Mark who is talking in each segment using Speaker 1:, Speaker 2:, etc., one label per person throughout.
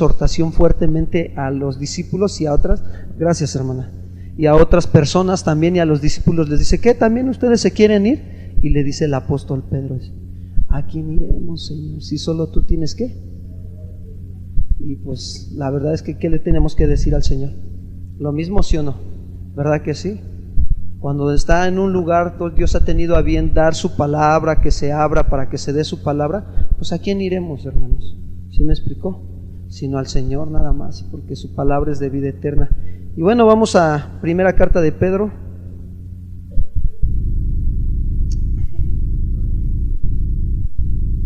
Speaker 1: exhortación fuertemente a los discípulos y a otras, gracias hermana, y a otras personas también, y a los discípulos les dice, ¿qué? ¿También ustedes se quieren ir? Y le dice el apóstol Pedro, ¿a quién iremos, Señor? Si solo tú tienes ¿qué? Y pues la verdad es que ¿qué le tenemos que decir al Señor? Lo mismo, ¿sí o no? ¿Verdad que sí? Cuando está en un lugar, Dios ha tenido a bien dar su palabra, que se abra para que se dé su palabra, pues ¿a quién iremos, hermanos? ¿Sí me explicó? Sino al Señor nada más, porque su palabra es de vida eterna. Y bueno, vamos a primera carta de Pedro.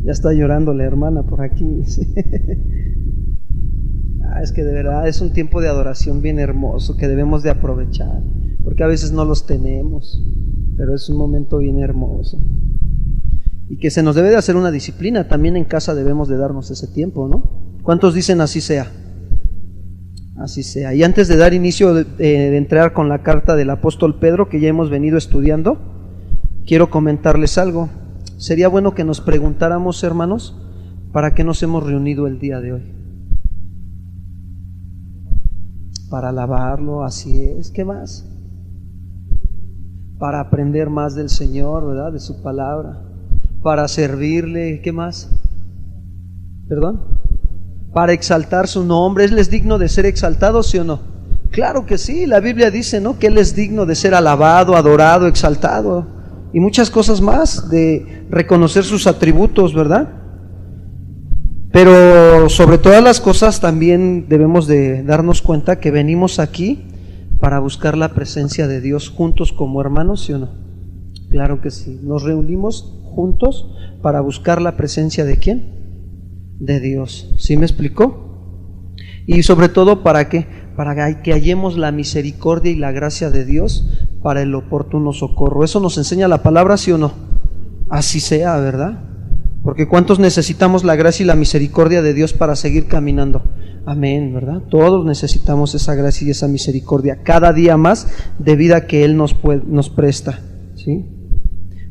Speaker 1: Ya está llorando la hermana por aquí. Es que de verdad es un tiempo de adoración bien hermoso que debemos de aprovechar, porque a veces no los tenemos, pero es un momento bien hermoso y que se nos debe de hacer una disciplina. También en casa debemos de darnos ese tiempo, ¿no? ¿Cuántos dicen así sea? Así sea. Y antes de dar inicio de entrar con la carta del apóstol Pedro, que ya hemos venido estudiando, quiero comentarles algo. Sería bueno que nos preguntáramos, hermanos, ¿para qué nos hemos reunido el día de hoy? Para alabarlo, así es. ¿Qué más? Para aprender más del Señor, ¿verdad? De su palabra. Para servirle, ¿qué más? ¿Perdón? Para exaltar su nombre. ¿Él es digno de ser exaltado, sí o no? Claro que sí, la Biblia dice, ¿no?, que Él es digno de ser alabado, adorado, exaltado y muchas cosas más, de reconocer sus atributos, ¿verdad? Pero sobre todas las cosas también debemos de darnos cuenta que venimos aquí para buscar la presencia de Dios juntos como hermanos, ¿sí o no? Claro que sí, nos reunimos juntos para buscar la presencia ¿de quién? De Dios. ¿Sí me explicó? Y sobre todo ¿para qué? Para que hallemos la misericordia y la gracia de Dios para el oportuno socorro. Eso nos enseña la palabra, ¿sí o no? Así sea, ¿verdad? Porque ¿cuántos necesitamos la gracia y la misericordia de Dios para seguir caminando? Amén, ¿verdad? Todos necesitamos esa gracia y esa misericordia cada día más de vida que Él nos presta, ¿sí?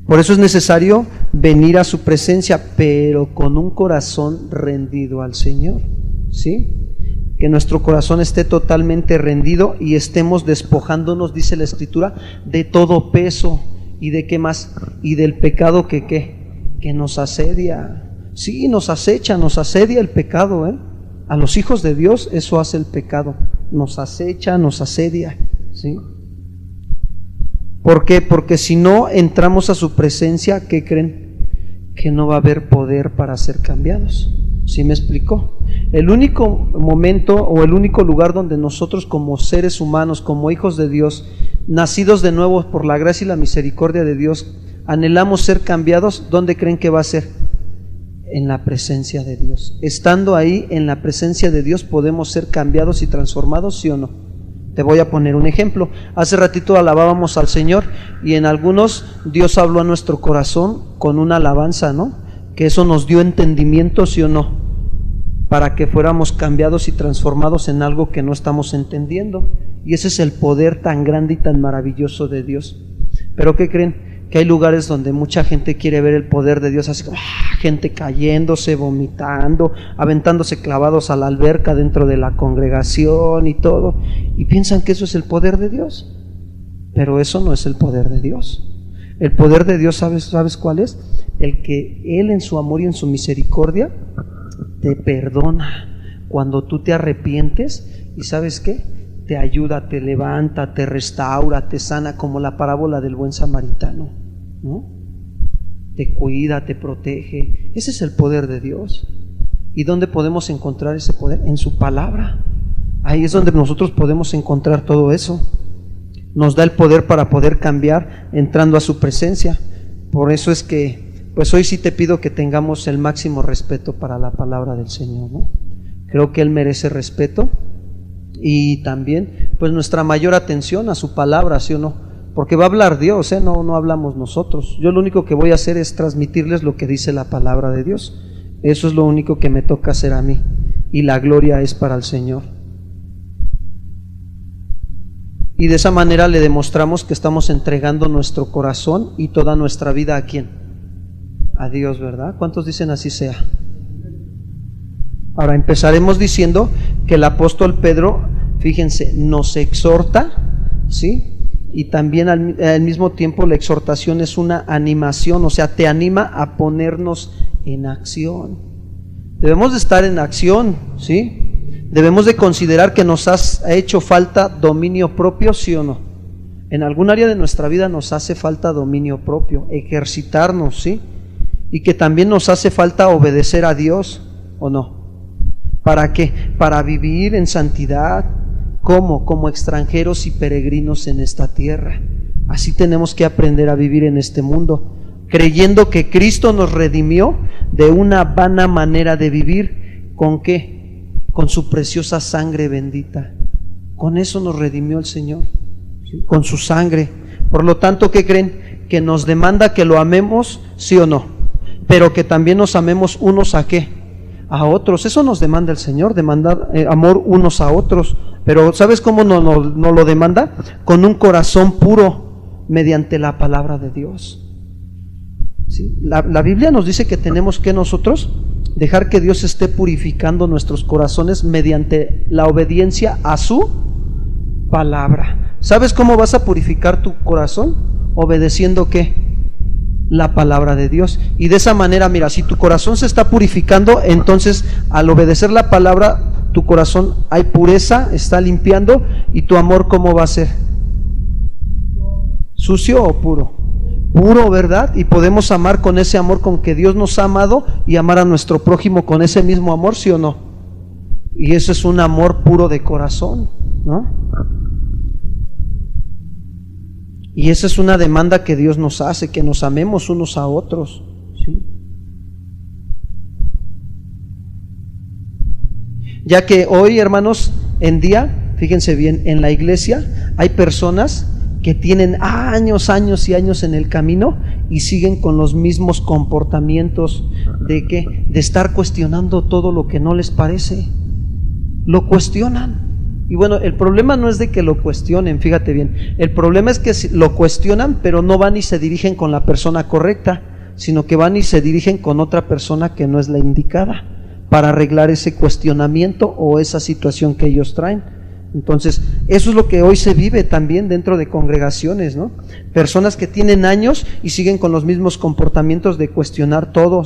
Speaker 1: Por eso es necesario venir a su presencia, pero con un corazón rendido al Señor, ¿sí? Que nuestro corazón esté totalmente rendido y estemos despojándonos, dice la Escritura, de todo peso y de qué más, y del pecado que nos asedia. Sí, nos acecha, nos asedia el pecado, ¿eh? A los hijos de Dios eso hace el pecado, nos acecha, nos asedia, ¿sí? ¿Por qué? Porque si no entramos a su presencia, ¿qué creen? Que no va a haber poder para ser cambiados. ¿Sí me explicó? El único momento o el único lugar donde nosotros como seres humanos, como hijos de Dios, nacidos de nuevo por la gracia y la misericordia de Dios, anhelamos ser cambiados, ¿dónde creen que va a ser? En la presencia de Dios. Estando ahí en la presencia de Dios podemos ser cambiados y transformados, ¿sí o no? Te voy a poner un ejemplo. Hace ratito alabábamos al Señor y en algunos Dios habló a nuestro corazón con una alabanza, ¿no? Que eso nos dio entendimiento, ¿sí o no? Para que fuéramos cambiados y transformados en algo que no estamos entendiendo. Y ese es el poder tan grande y tan maravilloso de Dios. Pero ¿qué creen? Que hay lugares donde mucha gente quiere ver el poder de Dios, así como gente cayéndose, vomitando, aventándose clavados a la alberca dentro de la congregación y todo, y piensan que eso es el poder de Dios, pero eso no es el poder de Dios. El poder de Dios, ¿sabes cuál es? El que Él en su amor y en su misericordia te perdona cuando tú te arrepientes y ¿sabes qué? Te ayuda, te levanta, te restaura, te sana, como la parábola del buen samaritano, ¿no? Te cuida, te protege. Ese es el poder de Dios. ¿Y dónde podemos encontrar ese poder? En su palabra. Ahí es donde nosotros podemos encontrar todo eso. Nos da el poder para poder cambiar entrando a su presencia. Por eso es que, pues hoy sí te pido que tengamos el máximo respeto para la palabra del Señor, ¿no? Creo que Él merece respeto. Y también pues nuestra mayor atención a su palabra, ¿sí o no? Porque va a hablar Dios, no hablamos nosotros. Yo lo único que voy a hacer es transmitirles lo que dice la palabra de Dios. Eso es lo único que me toca hacer a mí, y la gloria es para el Señor. Y de esa manera le demostramos que estamos entregando nuestro corazón y toda nuestra vida ¿a quién? A Dios, ¿verdad? ¿Cuántos dicen así sea? Ahora empezaremos diciendo que el apóstol Pedro, fíjense, nos exhorta, ¿sí? Y también al mismo tiempo la exhortación es una animación, o sea, te anima a ponernos en acción. Debemos de estar en acción, ¿sí? Debemos de considerar que nos ha hecho falta dominio propio, ¿sí o no? En algún área de nuestra vida nos hace falta dominio propio, ejercitarnos, ¿sí? Y que también nos hace falta obedecer a Dios, ¿o no? ¿Para qué? Para vivir en santidad. ¿Cómo? Como extranjeros y peregrinos en esta tierra. Así tenemos que aprender a vivir en este mundo, creyendo que Cristo nos redimió de una vana manera de vivir. ¿Con qué? Con su preciosa sangre bendita. Con eso nos redimió el Señor, ¿sí? Con su sangre. Por lo tanto, ¿qué creen? Que nos demanda que lo amemos, ¿sí o no? Pero que también nos amemos unos a ¿qué? A otros. Eso nos demanda el Señor, demandar amor unos a otros. Pero ¿sabes cómo nos lo demanda? Con un corazón puro, mediante la palabra de Dios, ¿sí? La Biblia nos dice que tenemos que nosotros dejar que Dios esté purificando nuestros corazones mediante la obediencia a su palabra. ¿Sabes cómo vas a purificar tu corazón? Obedeciendo ¿qué? La palabra de Dios. Y de esa manera, mira, si tu corazón se está purificando, entonces al obedecer la palabra, tu corazón hay pureza, está limpiando. ¿Y tu amor cómo va a ser? ¿Sucio o puro? Puro, ¿verdad? Y podemos amar con ese amor con que Dios nos ha amado y amar a nuestro prójimo con ese mismo amor, ¿sí o no? Y eso es un amor puro de corazón, ¿no? Y esa es una demanda que Dios nos hace, que nos amemos unos a otros, ¿sí? Ya que hoy, hermanos, en día, fíjense bien, en la iglesia hay personas que tienen años y años en el camino y siguen con los mismos comportamientos de ¿qué? De estar cuestionando todo lo que no les parece. Lo cuestionan. Y bueno, el problema no es de que lo cuestionen, fíjate bien, el problema es que lo cuestionan, pero no van y se dirigen con la persona correcta, sino que van y se dirigen con otra persona que no es la indicada para arreglar ese cuestionamiento o esa situación que ellos traen. Entonces, eso es lo que hoy se vive también dentro de congregaciones, ¿no? Personas que tienen años y siguen con los mismos comportamientos de cuestionar todo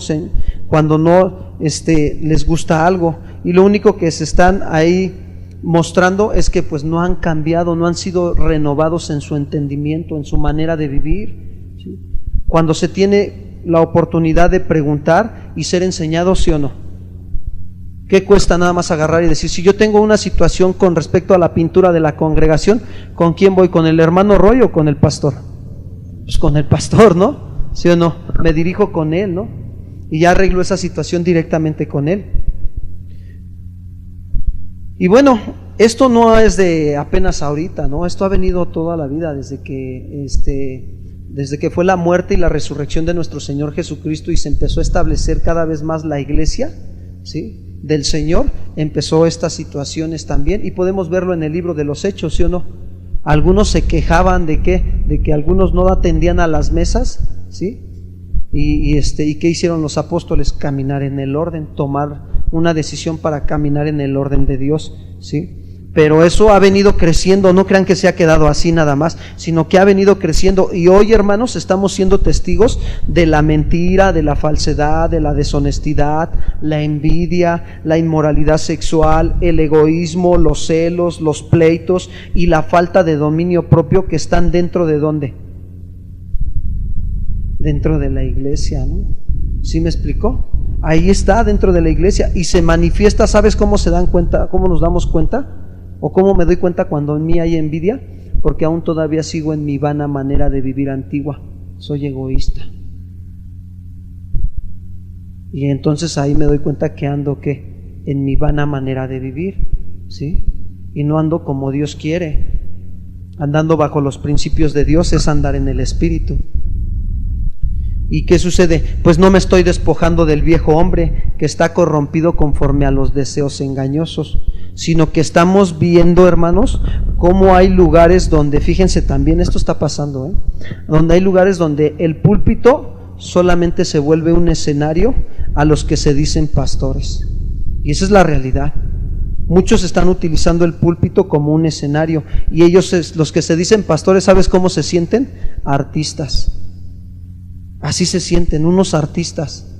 Speaker 1: cuando no les gusta algo, y lo único que se están ahí mostrando es que pues no han cambiado, no han sido renovados en su entendimiento, en su manera de vivir, ¿sí? Cuando se tiene la oportunidad de preguntar y ser enseñado, ¿sí o no? ¿Qué cuesta nada más agarrar y decir, si yo tengo una situación con respecto a la pintura de la congregación, ¿con quién voy? ¿Con el hermano Roy o con el pastor? Pues con el pastor, ¿no? ¿Sí o no? Me dirijo con él, ¿no? Y ya arreglo esa situación directamente con él. Y bueno, esto no es de apenas ahorita, ¿no? Esto ha venido toda la vida, desde que fue la muerte y la resurrección de nuestro Señor Jesucristo y se empezó a establecer cada vez más la iglesia, ¿sí? Del Señor, empezó estas situaciones también, y podemos verlo en el libro de los Hechos, ¿sí o no? Algunos se quejaban de que algunos no atendían a las mesas, ¿sí? ¿Y qué hicieron los apóstoles? Caminar en el orden, tomar una decisión para caminar en el orden de Dios, ¿sí? Pero eso ha venido creciendo, no crean que se ha quedado así nada más, sino que ha venido creciendo, y hoy, hermanos, estamos siendo testigos de la mentira, de la falsedad, de la deshonestidad, la envidia, la inmoralidad sexual, el egoísmo, los celos, los pleitos y la falta de dominio propio que están dentro de ¿dónde? Dentro de la iglesia, ¿no? ¿Sí me explicó? Ahí está dentro de la iglesia y se manifiesta. ¿Sabes cómo se dan cuenta? ¿Cómo nos damos cuenta? ¿O cómo me doy cuenta cuando en mí hay envidia? Porque aún todavía sigo en mi vana manera de vivir antigua. Soy egoísta. Y entonces ahí me doy cuenta que ando ¿qué? En mi vana manera de vivir, ¿sí? Y no ando como Dios quiere. Andando bajo los principios de Dios es andar en el Espíritu. ¿Y qué sucede? Pues no me estoy despojando del viejo hombre que está corrompido conforme a los deseos engañosos, sino que estamos viendo, hermanos, cómo hay lugares donde, fíjense también, esto está pasando, donde hay lugares donde el púlpito solamente se vuelve un escenario a los que se dicen pastores. Y esa es la realidad. Muchos están utilizando el púlpito como un escenario, y ellos, los que se dicen pastores, ¿sabes cómo se sienten? Artistas. Así se sienten, unos artistas.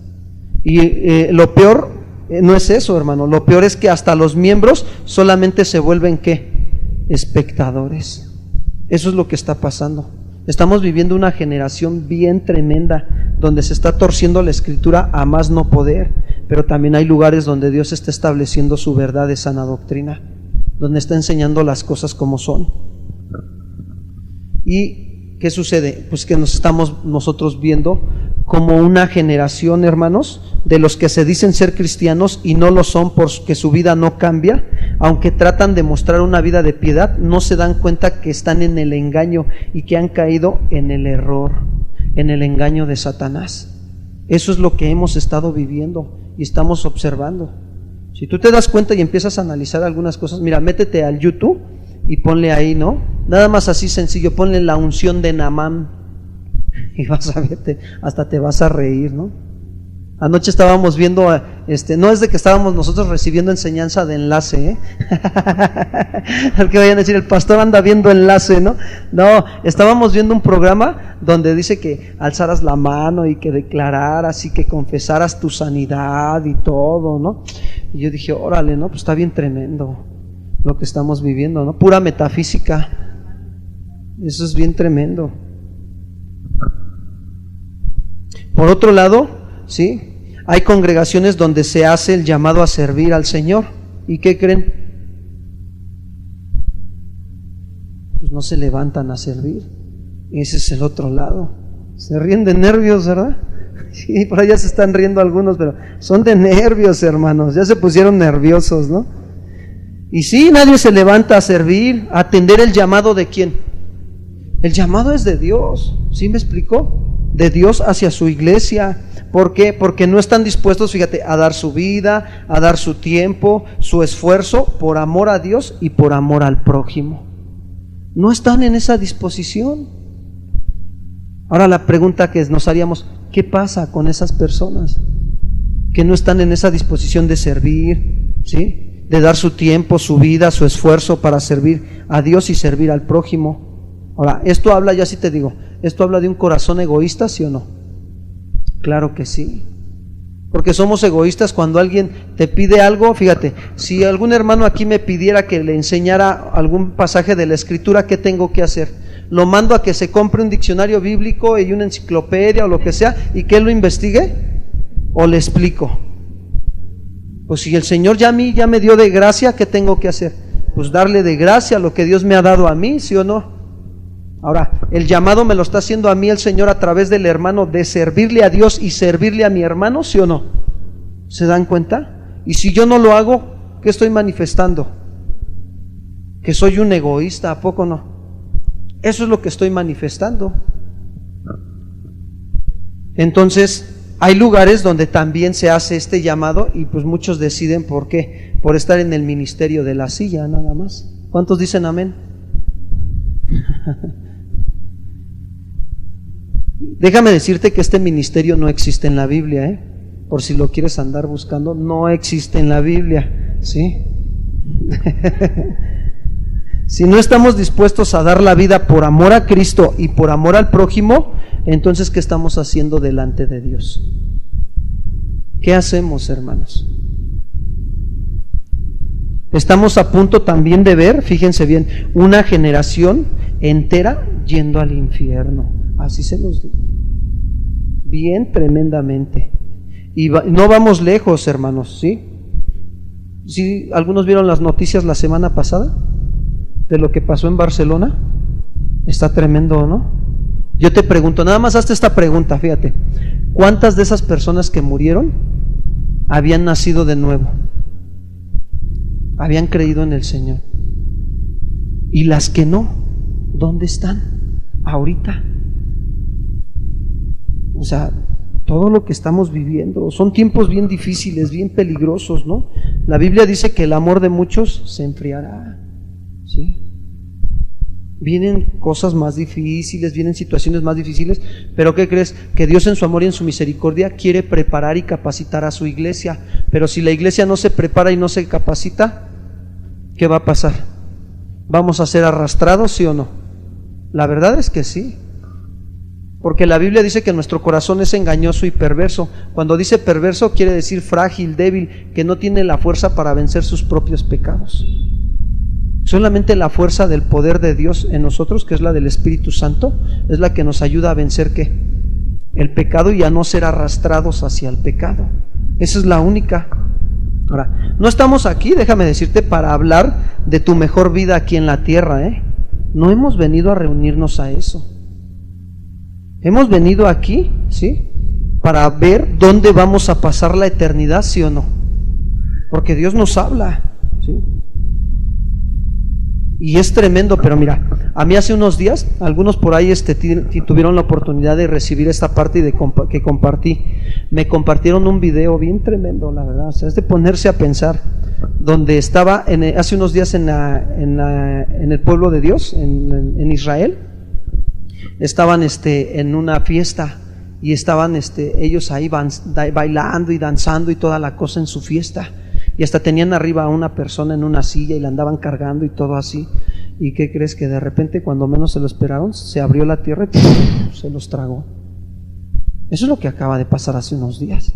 Speaker 1: Y lo peor no es eso, hermano. Lo peor es que hasta los miembros solamente se vuelven ¿qué? Espectadores. Eso es lo que está pasando. Estamos viviendo una generación bien tremenda, donde se está torciendo la Escritura a más no poder, pero también hay lugares donde Dios está estableciendo su verdad de sana doctrina, donde está enseñando las cosas como son. ¿Y qué sucede? Pues que nos estamos nosotros viendo como una generación, hermanos, de los que se dicen ser cristianos y no lo son porque su vida no cambia, aunque tratan de mostrar una vida de piedad, no se dan cuenta que están en el engaño y que han caído en el error, en el engaño de Satanás. Eso es lo que hemos estado viviendo y estamos observando. Si tú te das cuenta y empiezas a analizar algunas cosas, mira, métete al YouTube y ponle ahí, ¿no? Nada más así sencillo, ponle la unción de Naamán y vas a verte, hasta te vas a reír, ¿no? Anoche estábamos viendo, no es de que estábamos nosotros recibiendo enseñanza de enlace, al que vayan a decir, el pastor anda viendo enlace, ¿no? No, estábamos viendo un programa donde dice que alzaras la mano y que declararas y que confesaras tu sanidad y todo, ¿no? Y yo dije, órale, ¿no? Pues está bien tremendo lo que estamos viviendo, ¿no? Pura metafísica. Eso es bien tremendo. Por otro lado, ¿sí? Hay congregaciones donde se hace el llamado a servir al Señor. ¿Y qué creen? Pues no se levantan a servir. Ese es el otro lado. Se ríen de nervios, ¿verdad? Sí, por allá se están riendo algunos, pero son de nervios, hermanos. Ya se pusieron nerviosos, ¿no? Y sí, nadie se levanta a servir, a atender el llamado de ¿quién? El llamado es de Dios. ¿Sí me explicó? De Dios hacia su iglesia. ¿Por qué? Porque no están dispuestos, fíjate, a dar su vida, a dar su tiempo, su esfuerzo por amor a Dios y por amor al prójimo. No están en esa disposición. Ahora la pregunta que nos haríamos, ¿qué pasa con esas personas que no están en esa disposición de servir, ¿sí? De dar su tiempo, su vida, su esfuerzo para servir a Dios y servir al prójimo? Ahora, esto habla, ya sí te digo, ¿esto habla de un corazón egoísta, sí o no? Claro que sí, porque somos egoístas cuando alguien te pide algo. Fíjate, si algún hermano aquí me pidiera que le enseñara algún pasaje de la Escritura, ¿qué tengo que hacer? Lo mando a que se compre un diccionario bíblico y una enciclopedia o lo que sea, y que él lo investigue, o le explico. Pues si el Señor ya a mí ya me dio de gracia, ¿qué tengo que hacer? Pues darle de gracia lo que Dios me ha dado a mí, ¿sí o no? Ahora, el llamado me lo está haciendo a mí el Señor a través del hermano, de servirle a Dios y servirle a mi hermano, ¿sí o no? ¿Se dan cuenta? Y si yo no lo hago, ¿qué estoy manifestando? Que soy un egoísta, ¿a poco no? Eso es lo que estoy manifestando. Entonces, hay lugares donde también se hace este llamado y pues muchos deciden ¿por qué? Por estar en el ministerio de la silla, nada más. ¿Cuántos dicen amén? Déjame decirte que este ministerio no existe en la Biblia, por si lo quieres andar buscando, no existe en la Biblia, ¿sí? Si no estamos dispuestos a dar la vida por amor a Cristo y por amor al prójimo, entonces ¿qué estamos haciendo delante de Dios? ¿Qué hacemos, hermanos? Estamos a punto también de ver, fíjense bien, una generación entera yendo al infierno. Así se los digo. Bien tremendamente. Y no vamos lejos, hermanos, ¿sí? ¿Sí? ¿Algunos vieron las noticias la semana pasada de lo que pasó en Barcelona? Está tremendo, ¿no? Yo te pregunto, nada más hazte esta pregunta, fíjate. ¿Cuántas de esas personas que murieron habían nacido de nuevo? Habían creído en el Señor. Y las que no, ¿dónde están ahorita? O sea, todo lo que estamos viviendo son tiempos bien difíciles, bien peligrosos, ¿no? La Biblia dice que el amor de muchos se enfriará, ¿sí? Vienen cosas más difíciles, vienen situaciones más difíciles, pero ¿qué crees? Que Dios en su amor y en su misericordia quiere preparar y capacitar a su iglesia. Pero si la iglesia no se prepara y no se capacita, ¿qué va a pasar? ¿Vamos a ser arrastrados, sí o no? La verdad es que sí, porque la Biblia dice que nuestro corazón es engañoso y perverso. Cuando dice perverso quiere decir frágil, débil, que no tiene la fuerza para vencer sus propios pecados. Solamente la fuerza del poder de Dios en nosotros, que es la del Espíritu Santo, es la que nos ayuda a vencer ¿qué? El pecado y a no ser arrastrados hacia el pecado. Esa es la única. Ahora, no estamos aquí, déjame decirte, para hablar de tu mejor vida aquí en la tierra, No hemos venido a reunirnos a eso. Hemos venido aquí, ¿sí? Para ver dónde vamos a pasar la eternidad, ¿sí o no? Porque Dios nos habla, ¿sí? Y es tremendo, pero mira, a mí hace unos días, algunos por ahí tuvieron la oportunidad de recibir esta parte y que compartí. Me compartieron un video bien tremendo, la verdad, o sea, es de ponerse a pensar, donde estaba hace unos días en el pueblo de Dios, en Israel, estaban en una fiesta y estaban ellos ahí bailando y danzando y toda la cosa en su fiesta. Y hasta tenían arriba a una persona en una silla y la andaban cargando y todo así. ¿Y qué crees? Que de repente, cuando menos se lo esperaron, se abrió la tierra y se los tragó. Eso es lo que acaba de pasar hace unos días.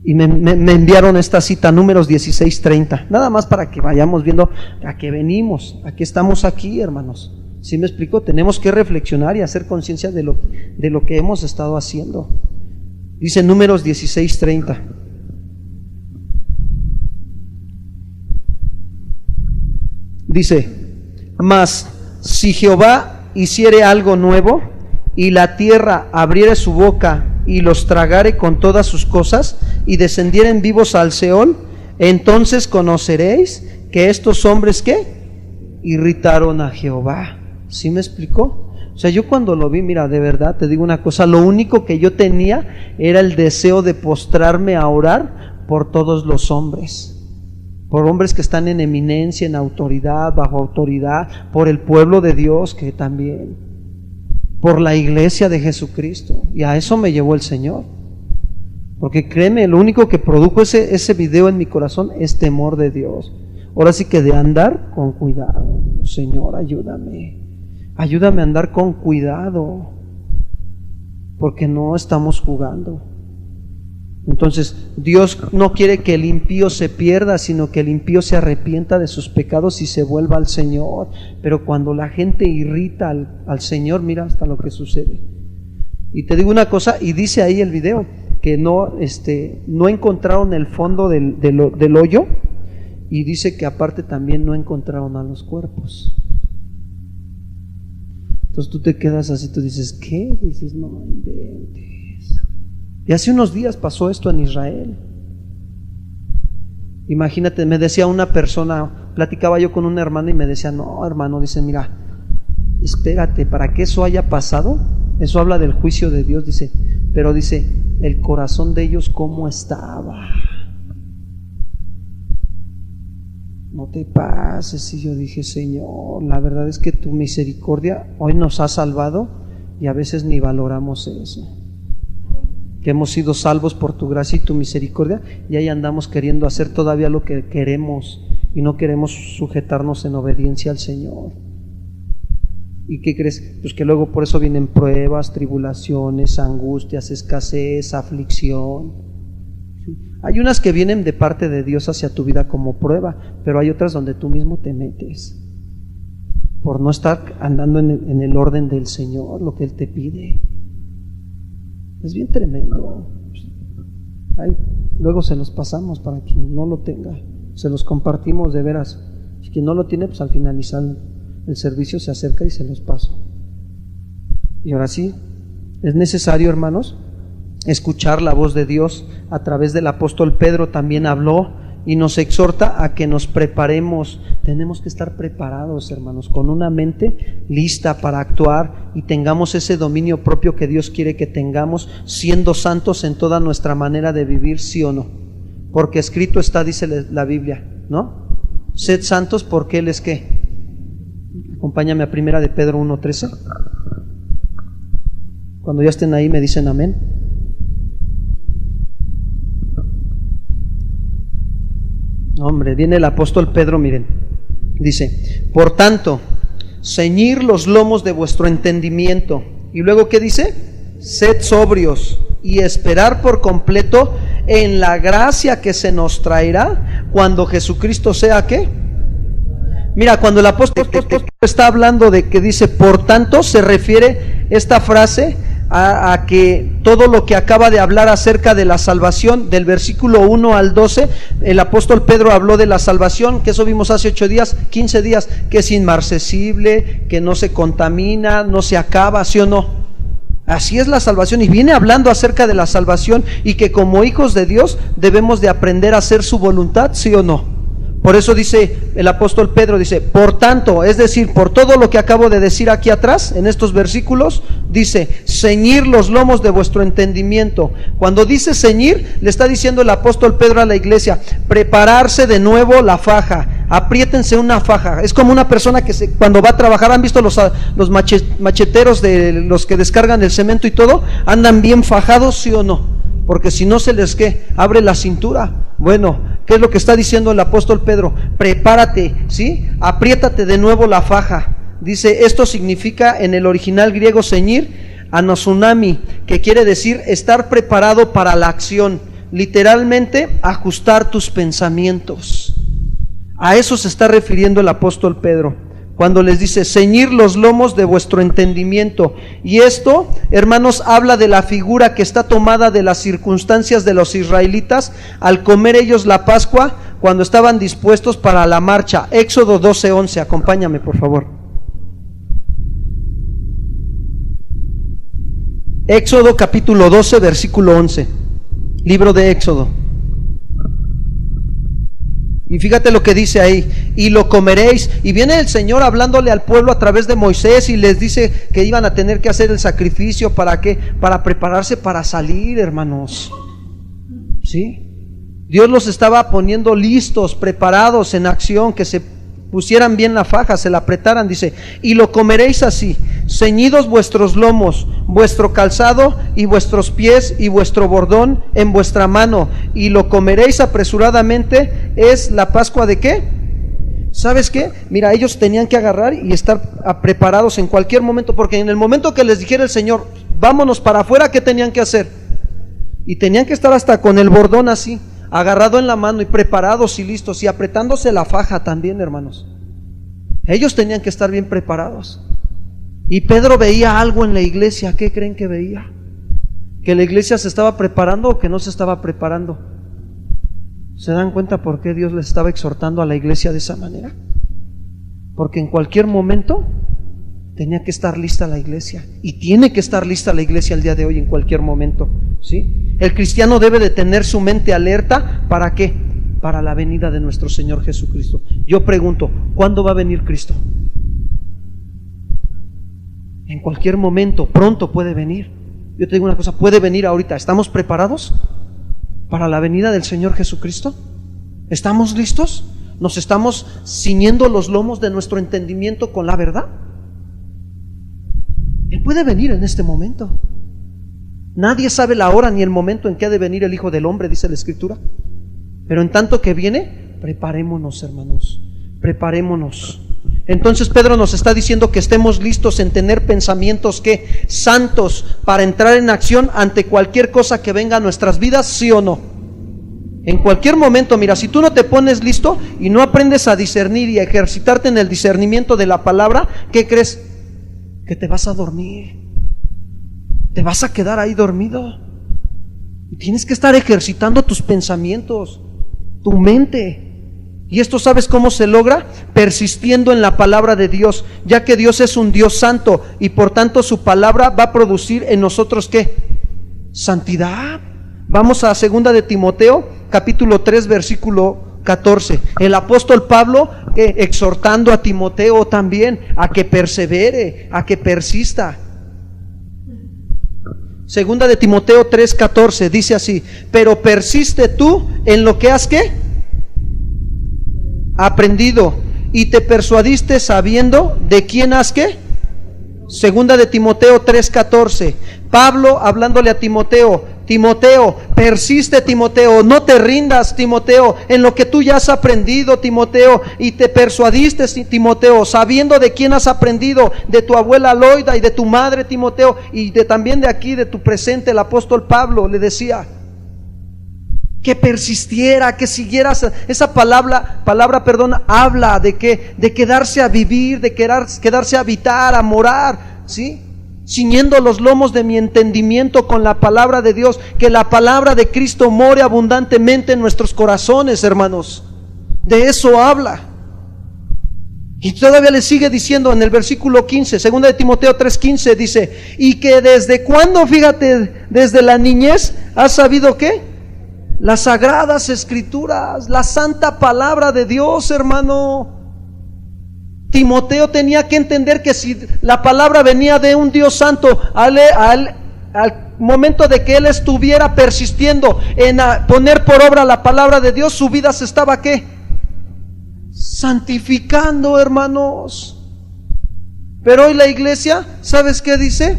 Speaker 1: Y me enviaron esta cita, Números 16:30, nada más para que vayamos viendo a qué venimos, a qué estamos aquí, hermanos. ¿Sí me explico? Tenemos que reflexionar y hacer conciencia de lo que hemos estado haciendo. Dice Números 16:30. Dice: mas si Jehová hiciere algo nuevo, y la tierra abriere su boca, y los tragare con todas sus cosas, y descendieren vivos al Seol, entonces conoceréis que estos hombres, ¿qué? Irritaron a Jehová. ¿Sí me explicó? O sea, yo cuando lo vi, mira, de verdad, te digo una cosa, lo único que yo tenía era el deseo de postrarme a orar por todos los hombres. Por hombres que están en eminencia, en autoridad, bajo autoridad, por el pueblo de Dios que también, por la iglesia de Jesucristo. Y a eso me llevó el Señor. Porque créeme, lo único que produjo ese video en mi corazón es temor de Dios. Ahora sí que de andar con cuidado. Señor, ayúdame. Ayúdame a andar con cuidado. Porque no estamos jugando. Entonces, Dios no quiere que el impío se pierda, sino que el impío se arrepienta de sus pecados y se vuelva al Señor. Pero cuando la gente irrita al Señor, mira hasta lo que sucede. Y te digo una cosa, y dice ahí el video, que no encontraron el fondo del hoyo, y dice que aparte también no encontraron a los cuerpos. Entonces tú te quedas así, tú dices, ¿qué? Dices, no inventes. Y hace unos días pasó esto en Israel. Imagínate, me decía una persona, platicaba yo con una hermana y me decía, no, hermano, dice, mira, espérate, para que eso haya pasado, eso habla del juicio de Dios, dice, pero dice, el corazón de ellos cómo estaba. No te pases. Y yo dije, Señor, la verdad es que tu misericordia hoy nos ha salvado y a veces ni valoramos eso. Que hemos sido salvos por tu gracia y tu misericordia, y ahí andamos queriendo hacer todavía lo que queremos y no queremos sujetarnos en obediencia al Señor. ¿Y qué crees? Pues que luego por eso vienen pruebas, tribulaciones, angustias, escasez, aflicción. ¿Sí? Hay unas que vienen de parte de Dios hacia tu vida como prueba, pero hay otras donde tú mismo te metes por no estar andando en el orden del Señor, lo que Él te pide. Es bien tremendo. Ahí, luego se los pasamos para quien no lo tenga, se los compartimos de veras. Si quien no lo tiene, pues al finalizar el servicio se acerca y se los paso. Y ahora sí, es necesario, hermanos, escuchar la voz de Dios. A través del apóstol Pedro también habló y nos exhorta a que nos preparemos. Tenemos que estar preparados, hermanos, con una mente lista para actuar y tengamos ese dominio propio que Dios quiere que tengamos, siendo santos en toda nuestra manera de vivir, sí o no. Porque escrito está, dice la Biblia, ¿no? Sed santos porque Él es ¿qué? Acompáñame a 1 de Pedro 1:13. Cuando ya estén ahí me dicen amén. Hombre, viene el apóstol Pedro, miren. Dice, por tanto, ceñir los lomos de vuestro entendimiento. Y luego, ¿qué dice? Sed sobrios y esperar por completo en la gracia que se nos traerá cuando Jesucristo sea, ¿qué? Mira, cuando el apóstol está hablando de que dice, por tanto, se refiere esta frase a que todo lo que acaba de hablar acerca de la salvación, del versículo 1 al 12, el apóstol Pedro habló de la salvación, que eso vimos hace 15 días, que es inmarcesible, que no se contamina, no se acaba, ¿sí o no? Así es la salvación, y viene hablando acerca de la salvación y que como hijos de Dios debemos de aprender a hacer su voluntad, ¿sí o no? Por eso dice el apóstol Pedro, dice, por tanto, es decir, por todo lo que acabo de decir aquí atrás, en estos versículos, dice, ceñir los lomos de vuestro entendimiento. Cuando dice ceñir, le está diciendo el apóstol Pedro a la iglesia, prepararse de nuevo la faja, apriétense una faja. Es como una persona que cuando va a trabajar, ¿han visto los macheteros de los que descargan el cemento y todo? Andan bien fajados, ¿sí o no? Porque si no se les, ¿qué? Abre la cintura. Bueno, ¿qué es lo que está diciendo el apóstol Pedro? Prepárate, ¿sí? Apriétate de nuevo la faja. Dice, esto significa en el original griego ceñir, anosunami, que quiere decir estar preparado para la acción. Literalmente, ajustar tus pensamientos. A eso se está refiriendo el apóstol Pedro cuando les dice, ceñir los lomos de vuestro entendimiento. Y esto, hermanos, habla de la figura que está tomada de las circunstancias de los israelitas al comer ellos la Pascua cuando estaban dispuestos para la marcha. Éxodo 12:11, acompáñame por favor. Éxodo capítulo 12, versículo 11. Libro de Éxodo. Y fíjate lo que dice ahí, y lo comeréis. Y viene el Señor hablándole al pueblo a través de Moisés y les dice que iban a tener que hacer el sacrificio. ¿Para qué? Para prepararse para salir, hermanos. ¿Sí? Dios los estaba poniendo listos, preparados, en acción, que se pusieran bien la faja, se la apretaran, dice, y lo comeréis así, ceñidos vuestros lomos, vuestro calzado y vuestros pies y vuestro bordón en vuestra mano, y lo comeréis apresuradamente. Es la Pascua ¿de qué? ¿Sabes qué? Mira, ellos tenían que agarrar y estar preparados en cualquier momento, porque en el momento que les dijera el Señor, vámonos para afuera, ¿qué tenían que hacer? Y tenían que estar hasta con el bordón así, agarrado en la mano y preparados y listos, y apretándose la faja también, hermanos. Ellos tenían que estar bien preparados. Y Pedro veía algo en la iglesia. ¿Qué creen que veía? ¿Que la iglesia se estaba preparando o que no se estaba preparando? ¿Se dan cuenta por qué Dios les estaba exhortando a la iglesia de esa manera? Porque en cualquier momento tenía que estar lista la iglesia, y tiene que estar lista la iglesia el día de hoy en cualquier momento, ¿sí? El cristiano debe de tener su mente alerta. ¿Para qué? Para la venida de nuestro Señor Jesucristo. Yo pregunto, ¿cuándo va a venir Cristo? En cualquier momento, pronto puede venir. Yo te digo una cosa, puede venir ahorita. ¿Estamos preparados para la venida del Señor Jesucristo? ¿Estamos listos? ¿Nos estamos ciñendo los lomos de nuestro entendimiento con la verdad? Él puede venir en este momento. Nadie sabe la hora ni el momento en que ha de venir el Hijo del Hombre, dice la Escritura. Pero en tanto que viene, preparémonos, hermanos, preparémonos. Entonces Pedro nos está diciendo que estemos listos en tener pensamientos que santos para entrar en acción ante cualquier cosa que venga a nuestras vidas, ¿sí o no? En cualquier momento, mira, si tú no te pones listo y no aprendes a discernir y a ejercitarte en el discernimiento de la palabra, ¿qué crees? Que te vas a dormir, te vas a quedar ahí dormido. Y tienes que estar ejercitando tus pensamientos, tu mente. Y esto, ¿sabes cómo se logra? Persistiendo en la palabra de Dios, ya que Dios es un Dios santo y por tanto su palabra va a producir en nosotros ¿qué? Santidad. Vamos a 2 de Timoteo, capítulo 3, versículo 14. El apóstol Pablo exhortando a Timoteo también a que persevere, a que persista. 2 de Timoteo 3:14 dice así: pero persiste tú en lo que has ¿qué? Aprendido y te persuadiste sabiendo de quién has ¿qué? Segunda de Timoteo 3:14. Pablo hablándole a Timoteo: Timoteo, persiste, Timoteo, no te rindas, Timoteo, en lo que tú ya has aprendido, Timoteo, y te persuadiste, Timoteo, sabiendo de quién has aprendido, de tu abuela Loida y de tu madre, Timoteo, y también de aquí, de tu presente. El apóstol Pablo le decía que persistiera, que siguieras. Esa palabra, habla de quedarse a vivir, de quedarse a habitar, a morar, ¿sí? Ciñendo los lomos de mi entendimiento con la palabra de Dios, que la palabra de Cristo more abundantemente en nuestros corazones, hermanos. De eso habla. Y todavía le sigue diciendo en el versículo 15, segunda de Timoteo 3:15, dice: y que desde cuándo, fíjate, desde la niñez has sabido ¿qué? Las sagradas escrituras, la santa palabra de Dios, hermano. Timoteo tenía que entender que si la palabra venía de un Dios santo, al momento de que él estuviera persistiendo en poner por obra la palabra de Dios, su vida se estaba ¿qué? Santificando, hermanos. Pero hoy la iglesia, ¿sabes qué dice?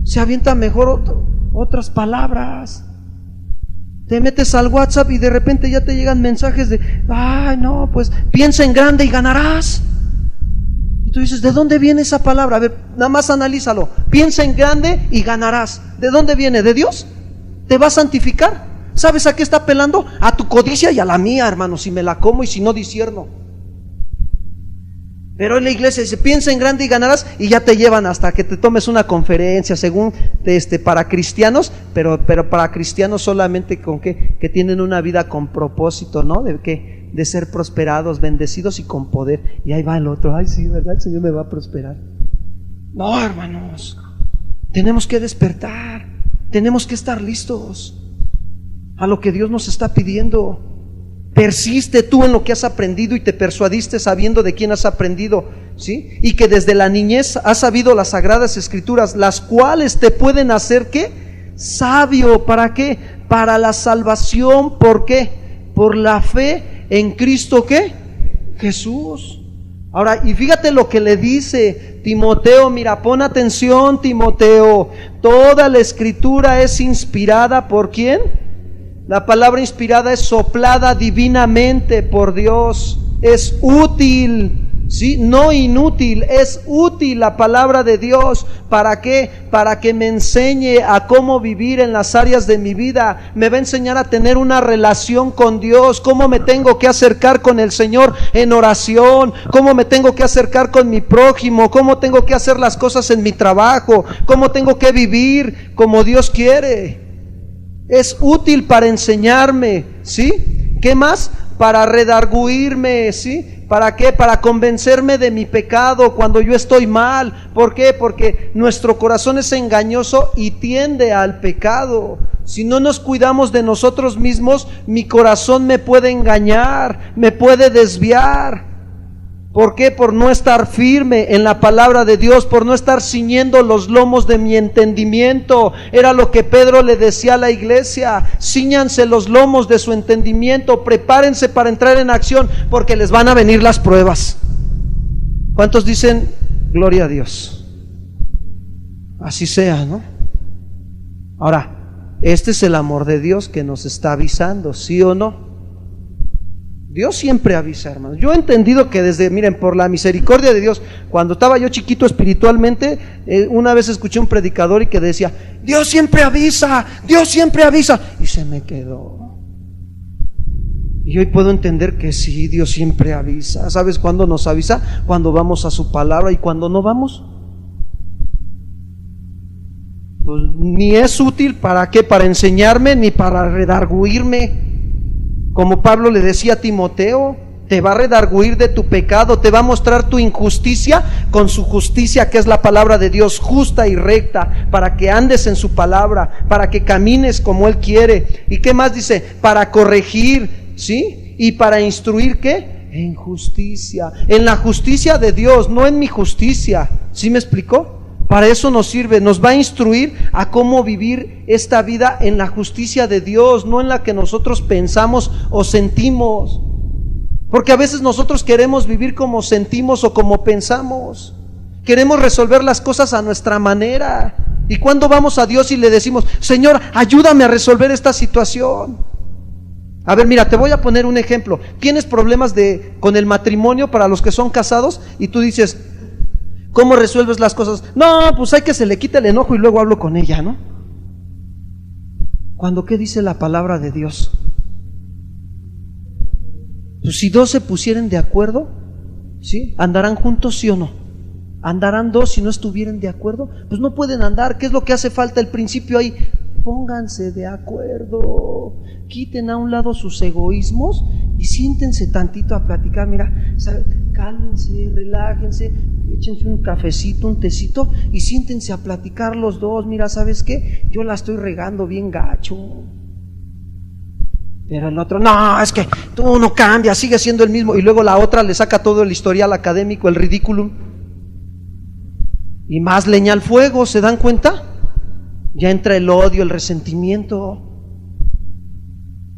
Speaker 1: Se avienta mejor otras palabras. Te metes al WhatsApp y de repente ya te llegan mensajes de: ay, no, pues piensa en grande y ganarás. Tú dices: ¿de dónde viene esa palabra? A ver, nada más analízalo. Piensa en grande y ganarás. ¿De dónde viene? ¿De Dios? ¿Te va a santificar? ¿Sabes a qué está apelando? A tu codicia y a la mía, hermano. Si me la como y si no discierno. Pero en la iglesia dice: piensa en grande y ganarás, y ya te llevan hasta que te tomes una conferencia según para cristianos, pero para cristianos solamente con que tienen una vida con propósito, ¿no? De ser prosperados, bendecidos y con poder. Y ahí va el otro: ay, sí, ¿verdad? El Señor me va a prosperar. No, hermanos, tenemos que despertar, tenemos que estar listos a lo que Dios nos está pidiendo. Persiste tú en lo que has aprendido y te persuadiste sabiendo de quién has aprendido, ¿sí? Y que desde la niñez has sabido las sagradas escrituras, las cuales te pueden hacer ¿qué? Sabio. ¿Para qué? Para la salvación. ¿Por qué? Por la fe en Cristo ¿qué? Jesús. Ahora, y fíjate lo que le dice Timoteo. Mira, pon atención, Timoteo. Toda la escritura es inspirada ¿por quién? La palabra inspirada es soplada divinamente por Dios. Es útil, ¿sí? No inútil, es útil la palabra de Dios. ¿Para qué? Para que me enseñe a cómo vivir en las áreas de mi vida. Me va a enseñar a tener una relación con Dios, cómo me tengo que acercar con el Señor en oración, cómo me tengo que acercar con mi prójimo, cómo tengo que hacer las cosas en mi trabajo, cómo tengo que vivir como Dios quiere. Es útil para enseñarme, ¿sí? ¿Qué más? Para redarguirme, ¿sí? ¿Para qué? Para convencerme de mi pecado cuando yo estoy mal. ¿Por qué? Porque nuestro corazón es engañoso y tiende al pecado. Si no nos cuidamos de nosotros mismos, mi corazón me puede engañar, me puede desviar. ¿Por qué? Por no estar firme en la palabra de Dios, por no estar ciñendo los lomos de mi entendimiento. Era lo que Pedro le decía a la iglesia: cíñanse los lomos de su entendimiento, prepárense para entrar en acción, porque les van a venir las pruebas. ¿Cuántos dicen gloria a Dios? Así sea, ¿no? Ahora, este es el amor de Dios que nos está avisando, ¿sí o no? Dios siempre avisa, hermanos. Yo he entendido que miren, por la misericordia de Dios, cuando estaba yo chiquito espiritualmente, una vez escuché un predicador y que decía: Dios siempre avisa, Dios siempre avisa. Y se me quedó. Y hoy puedo entender que sí, Dios siempre avisa. ¿Sabes cuándo nos avisa? Cuando vamos a su palabra. Y cuando no vamos, pues ni es útil. ¿Para qué? Para enseñarme, ni para redarguirme. Como Pablo le decía a Timoteo, te va a redarguir de tu pecado, te va a mostrar tu injusticia con su justicia, que es la palabra de Dios, justa y recta, para que andes en su palabra, para que camines como Él quiere. ¿Y qué más dice? Para corregir, ¿sí? Y para instruir, ¿qué? En justicia, en la justicia de Dios, no en mi justicia. ¿Sí me explicó? Para eso nos sirve, nos va a instruir a cómo vivir esta vida en la justicia de Dios, no en la que nosotros pensamos o sentimos. Porque a veces nosotros queremos vivir como sentimos o como pensamos. Queremos resolver las cosas a nuestra manera. ¿Y cuando vamos a Dios y le decimos, Señor, ayúdame a resolver esta situación? A ver, mira, te voy a poner un ejemplo. Tienes problemas con el matrimonio para los que son casados y tú dices, ¿cómo resuelves las cosas? No, pues hay que se le quite el enojo y luego hablo con ella, ¿no? Cuando, ¿qué dice la palabra de Dios? Pues si dos se pusieren de acuerdo, ¿sí? ¿Andarán juntos, sí o no? ¿Andarán dos si no estuvieran de acuerdo? Pues no pueden andar. ¿Qué es lo que hace falta? El principio ahí, pónganse de acuerdo, quiten a un lado sus egoísmos y siéntense tantito a platicar. Mira, cálmense, relájense, échense un cafecito, un tecito y siéntense a platicar los dos. Mira, ¿sabes qué? Yo la estoy regando bien gacho. Pero el otro, no, es que tú no cambias, sigue siendo el mismo. Y luego la otra le saca todo el historial académico, el ridículum. Y más leña al fuego, ¿se dan cuenta? Ya entra el odio, el resentimiento.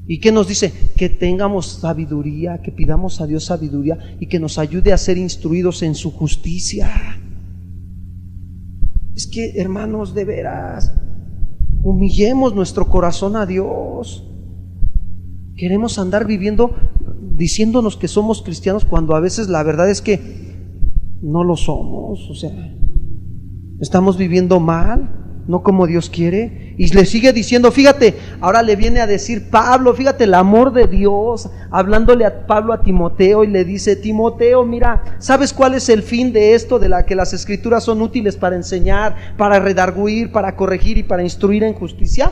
Speaker 1: ¿Y qué nos dice? Que tengamos sabiduría, que pidamos a Dios sabiduría y que nos ayude a ser instruidos en su justicia. Es que, hermanos, de veras, humillemos nuestro corazón a Dios. Queremos andar viviendo diciéndonos que somos cristianos cuando a veces la verdad es que no lo somos. O sea, estamos viviendo mal, no como Dios quiere. Y le sigue diciendo, fíjate, ahora le viene a decir Pablo, fíjate el amor de Dios, hablándole a Pablo a Timoteo y le dice, Timoteo, mira, ¿sabes cuál es el fin de esto? De la que las escrituras son útiles para enseñar, para redarguir, para corregir y para instruir en justicia,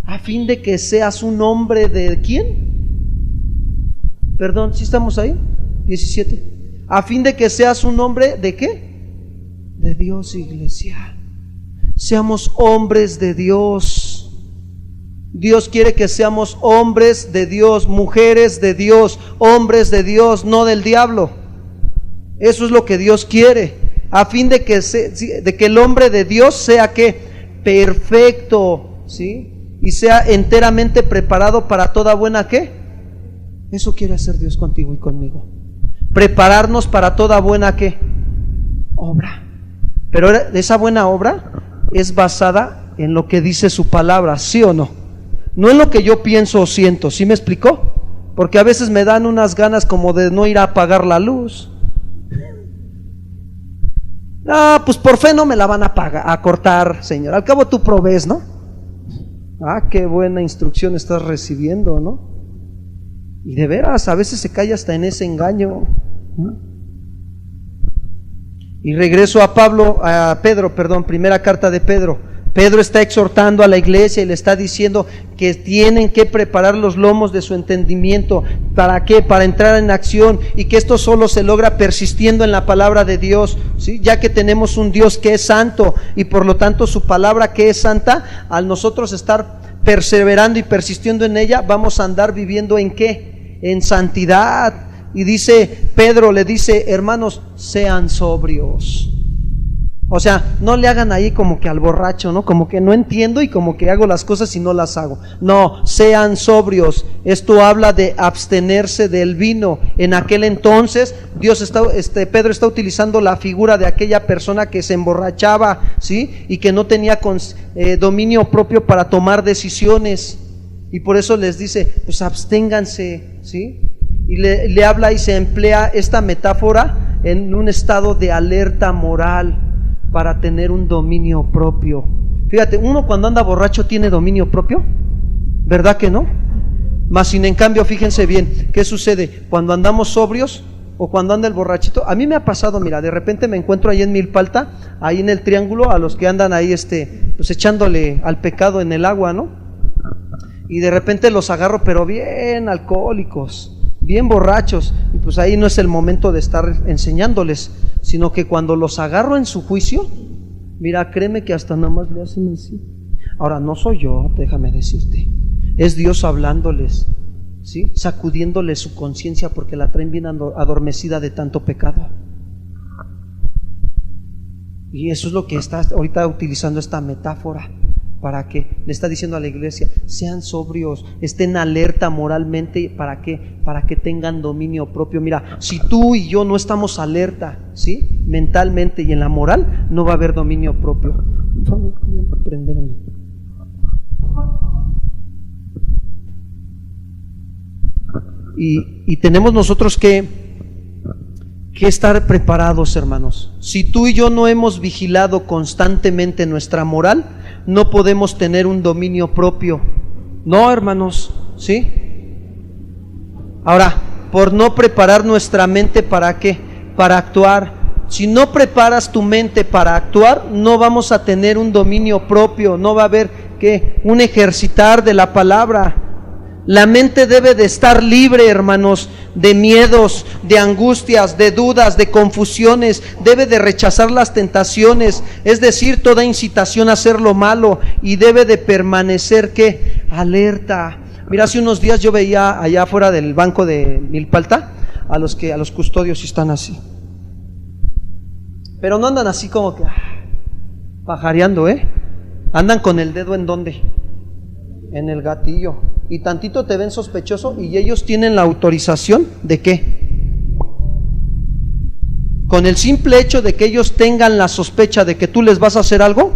Speaker 1: a fin de que seas un hombre de ¿quién? Perdón, ¿sí estamos ahí? 17. A fin de que seas un hombre de ¿qué? De Dios, iglesia. Seamos hombres de Dios. Dios quiere que seamos hombres de Dios, mujeres de Dios, hombres de Dios, no del diablo. Eso es lo que Dios quiere, a fin de que el hombre de Dios sea ¿qué? Perfecto, ¿sí? Y sea enteramente preparado para toda buena ¿qué? Eso quiere hacer Dios contigo y conmigo. Prepararnos para toda buena ¿qué? Obra. Pero esa buena obra es basada en lo que dice su palabra, ¿sí o no? No en lo que yo pienso o siento, ¿sí me explicó? Porque a veces me dan unas ganas como de no ir a apagar la luz. Ah, pues por fe no me la van a cortar, Señor. Al cabo tú provees, ¿no? Ah, qué buena instrucción estás recibiendo, ¿no? Y de veras, a veces se cae hasta en ese engaño. Y regreso a Pedro, primera carta de Pedro. Pedro está exhortando a la iglesia y le está diciendo que tienen que preparar los lomos de su entendimiento. ¿Para qué? Para entrar en acción, y que esto solo se logra persistiendo en la palabra de Dios, ¿sí? Ya que tenemos un Dios que es santo y por lo tanto su palabra que es santa, al nosotros estar perseverando y persistiendo en ella, vamos a andar viviendo ¿en qué? En santidad. Y dice Pedro, le dice, hermanos, sean sobrios. O sea, no le hagan ahí como que al borracho, ¿no? Como que no entiendo y como que hago las cosas y no las hago. No, sean sobrios. Esto habla de abstenerse del vino. En aquel entonces, Pedro está utilizando la figura de aquella persona que se emborrachaba, ¿sí? Y que no tenía dominio propio para tomar decisiones. Y por eso les dice, pues absténganse, ¿sí? Y le habla y se emplea esta metáfora en un estado de alerta moral para tener un dominio propio. Fíjate, uno cuando anda borracho tiene dominio propio, ¿verdad que no? Más sin en cambio, fíjense bien, ¿qué sucede? Cuando andamos sobrios o cuando anda el borrachito, a mí me ha pasado, mira, de repente me encuentro ahí en Milpalta, ahí en el Triángulo, a los que andan ahí pues echándole al pecado en el agua, ¿no? Y de repente los agarro pero bien alcohólicos, bien borrachos, y pues ahí no es el momento de estar enseñándoles, sino que cuando los agarro en su juicio, mira, créeme que hasta nada más le hacen así. Ahora, no soy yo, déjame decirte, es Dios hablándoles, ¿sí? Sacudiéndoles su conciencia porque la traen bien adormecida de tanto pecado. Y eso es lo que está ahorita utilizando esta metáfora. ¿Para qué? Le está diciendo a la iglesia, sean sobrios, estén alerta moralmente. ¿Para qué? Para que tengan dominio propio. Mira, si tú y yo no estamos alerta, ¿sí?, mentalmente y en la moral, no va a haber dominio propio. Por favor, prenderme. Y tenemos nosotros que estar preparados, hermanos. Si tú y yo no hemos vigilado constantemente nuestra moral, no podemos tener un dominio propio. No, hermanos, ¿sí? Ahora, por no preparar nuestra mente, ¿para qué? Para actuar. Si no preparas tu mente para actuar, no vamos a tener un dominio propio, no va a haber un ejercitar de la palabra. La mente debe de estar libre, hermanos, de miedos, de angustias, de dudas, de confusiones. Debe de rechazar las tentaciones, es decir, toda incitación a hacer lo malo, y debe de permanecer alerta. Mira, hace unos días yo veía allá afuera del banco de Milpalta a los custodios, y están así, pero no andan así como que pajareando, andan con el dedo ¿en dónde? En el gatillo, y tantito te ven sospechoso y ellos tienen la autorización de ¿qué? Con el simple hecho de que ellos tengan la sospecha de que tú les vas a hacer algo,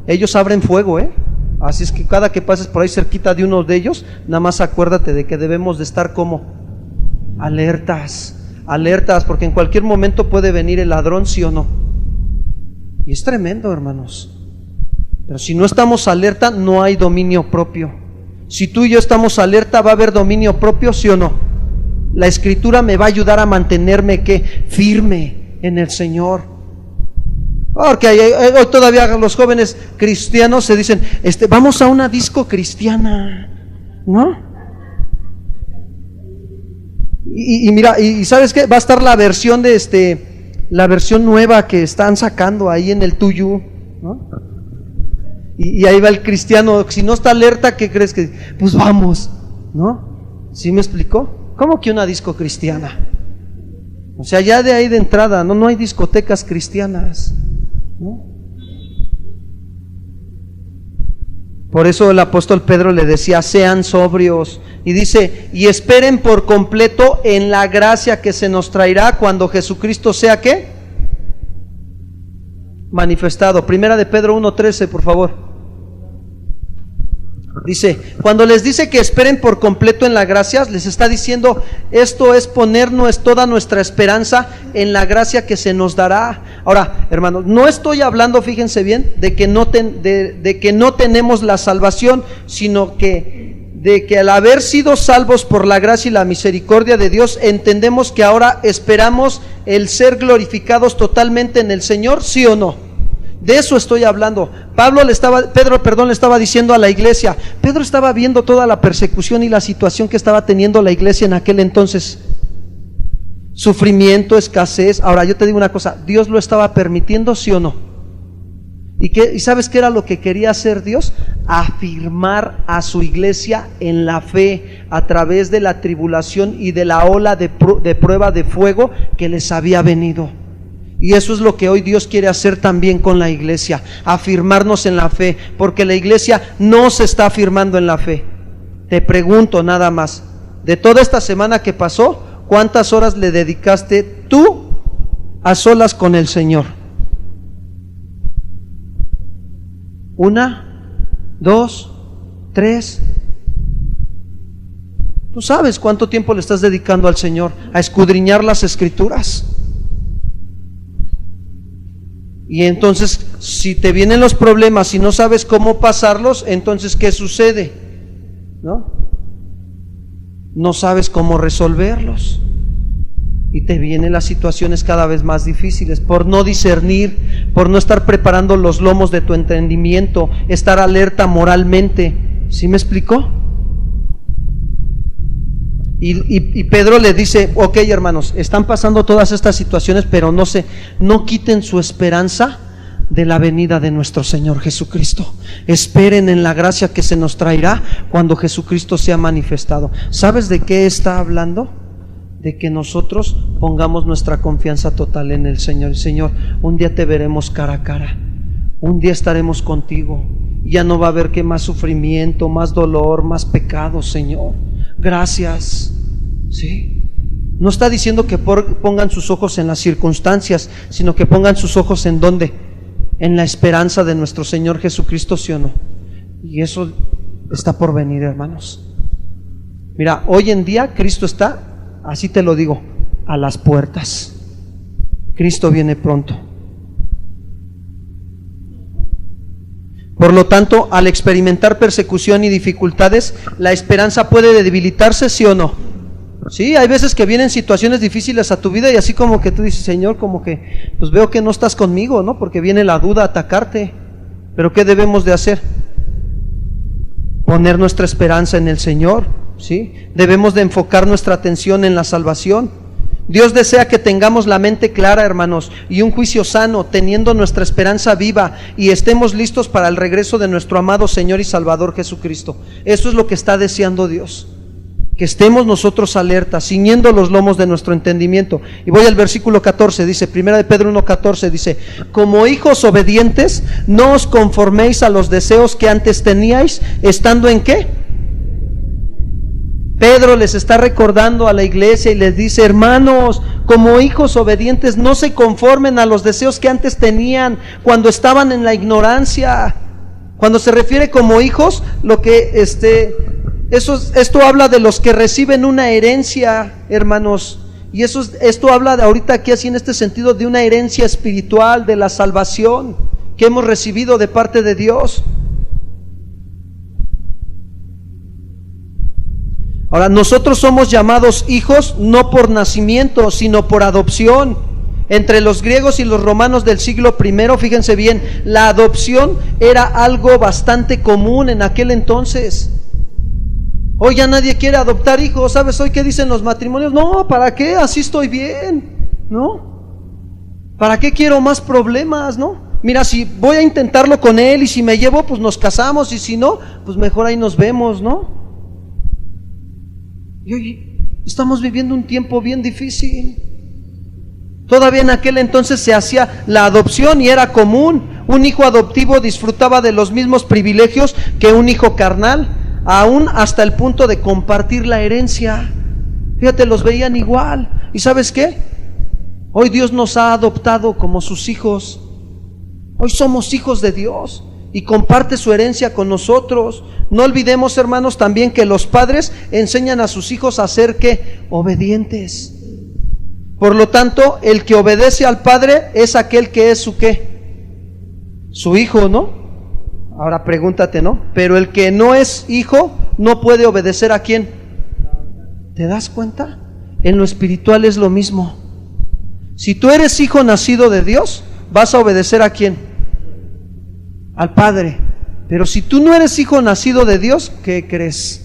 Speaker 1: ellos abren fuego, Así es que cada que pases por ahí cerquita de uno de ellos, nada más acuérdate de que debemos de estar como alertas, porque en cualquier momento puede venir el ladrón, ¿sí o no? Y es tremendo, hermanos. Pero si no estamos alerta, no hay dominio propio. Si tú y yo estamos alerta, va a haber dominio propio, ¿sí o no? La Escritura me va a ayudar a mantenerme firme en el Señor. Porque hoy todavía los jóvenes cristianos se dicen, vamos a una disco cristiana, ¿no? Y mira, y ¿sabes qué? Va a estar la versión la versión nueva que están sacando ahí en el tuyo, ¿no? Y ahí va el cristiano, si no está alerta, ¿qué crees que? Pues vamos, ¿no? ¿Sí me explicó? ¿Cómo que una disco cristiana? O sea, ya de ahí de entrada, no hay discotecas cristianas, ¿no? Por eso el apóstol Pedro le decía, sean sobrios, y dice, y esperen por completo en la gracia que se nos traerá cuando Jesucristo sea, ¿qué? Manifestado. Primera de Pedro 1:13, por favor. Dice, cuando les dice que esperen por completo en la gracia, les está diciendo, esto es ponernos toda nuestra esperanza en la gracia que se nos dará. Ahora, hermanos, no estoy hablando, fíjense bien, de que no tenemos la salvación, sino de que al haber sido salvos por la gracia y la misericordia de Dios, entendemos que ahora esperamos el ser glorificados totalmente en el Señor, ¿sí o no? De eso estoy hablando. Pedro le estaba diciendo a la iglesia. Pedro estaba viendo toda la persecución y la situación que estaba teniendo la iglesia en aquel entonces. Sufrimiento, escasez. Ahora yo te digo una cosa, ¿Dios lo estaba permitiendo, sí o no? ¿Y sabes qué era lo que quería hacer Dios? Afirmar a su iglesia en la fe a través de la tribulación y de la ola de prueba de fuego que les había venido. Y eso es lo que hoy Dios quiere hacer también con la iglesia, afirmarnos en la fe, porque la iglesia no se está afirmando en la fe. Te pregunto nada más, de toda esta semana que pasó, ¿cuántas horas le dedicaste tú a solas con el Señor? 1, 2, 3. Tú sabes cuánto tiempo le estás dedicando al Señor a escudriñar las Escrituras. Y entonces, si te vienen los problemas y no sabes cómo pasarlos, entonces ¿qué sucede? No sabes cómo resolverlos. Y te vienen las situaciones cada vez más difíciles por no discernir, por no estar preparando los lomos de tu entendimiento, estar alerta moralmente. ¿Sí me explicó? Y Pedro le dice, ok, hermanos, están pasando todas estas situaciones, pero no quiten su esperanza de la venida de nuestro Señor Jesucristo. Esperen en la gracia que se nos traerá cuando Jesucristo sea manifestado. ¿Sabes de qué está hablando? De que nosotros pongamos nuestra confianza total en el Señor. Señor, un día te veremos cara a cara, un día estaremos contigo, Ya no va a haber que más sufrimiento, más dolor, más pecado, Señor. Gracias. ¿Sí? No está diciendo que pongan sus ojos en las circunstancias, sino que pongan sus ojos ¿en dónde? En la esperanza de nuestro Señor Jesucristo, ¿sí o no? Y eso está por venir, hermanos. Mira, hoy en día Cristo está, así te lo digo, a las puertas. Cristo viene pronto. Por lo tanto, al experimentar persecución y dificultades, la esperanza puede debilitarse, ¿sí o no? Sí, hay veces que vienen situaciones difíciles a tu vida y así como que tú dices, Señor, como que pues veo que no estás conmigo, ¿no? Porque viene la duda a atacarte. Pero ¿qué debemos de hacer? Poner nuestra esperanza en el Señor, ¿sí? Debemos de enfocar nuestra atención en la salvación. Dios desea que tengamos la mente clara, hermanos, y un juicio sano, teniendo nuestra esperanza viva y estemos listos para el regreso de nuestro amado Señor y Salvador Jesucristo. Eso es lo que está deseando Dios, que estemos nosotros alertas, ciñendo los lomos de nuestro entendimiento. Y voy al versículo 14, dice, 1 Pedro 1:14, dice: como hijos obedientes, no os conforméis a los deseos que antes teníais, estando ¿en qué? Pedro les está recordando a la iglesia y les dice: hermanos, como hijos obedientes, no se conformen a los deseos que antes tenían cuando estaban en la ignorancia. Cuando se refiere como hijos, lo que esto habla de los que reciben una herencia, hermanos. Y esto habla de ahorita aquí así en este sentido de una herencia espiritual, de la salvación que hemos recibido de parte de Dios. Ahora, nosotros somos llamados hijos no por nacimiento, sino por adopción. Entre los griegos y los romanos del siglo I, fíjense bien, la adopción era algo bastante común en aquel entonces. Hoy ya nadie quiere adoptar hijos. ¿Sabes hoy qué dicen los matrimonios? No, ¿para qué? Así estoy bien, ¿no? ¿Para qué quiero más problemas, no? Mira, si voy a intentarlo con él y si me llevo, pues nos casamos, y si no, pues mejor ahí nos vemos, ¿no? Y hoy estamos viviendo un tiempo bien difícil. Todavía en aquel entonces se hacía la adopción y era común. Un hijo adoptivo disfrutaba de los mismos privilegios que un hijo carnal, aún hasta el punto de compartir la herencia. Fíjate, los veían igual. ¿Y sabes qué? Hoy Dios nos ha adoptado como sus hijos. Hoy somos hijos de Dios y comparte su herencia con nosotros. No olvidemos, hermanos, también que los padres enseñan a sus hijos a ser ¿qué? Obedientes. Por lo tanto, el que obedece al padre es aquel que es su ¿qué? Su hijo, ¿no? Ahora pregúntate, ¿no? Pero el que no es hijo no puede obedecer ¿a quién? ¿Te das cuenta? En lo espiritual es lo mismo. Si tú eres hijo nacido de Dios, vas a obedecer ¿a quién? Al Padre. Pero si tú no eres hijo nacido de Dios, ¿qué crees?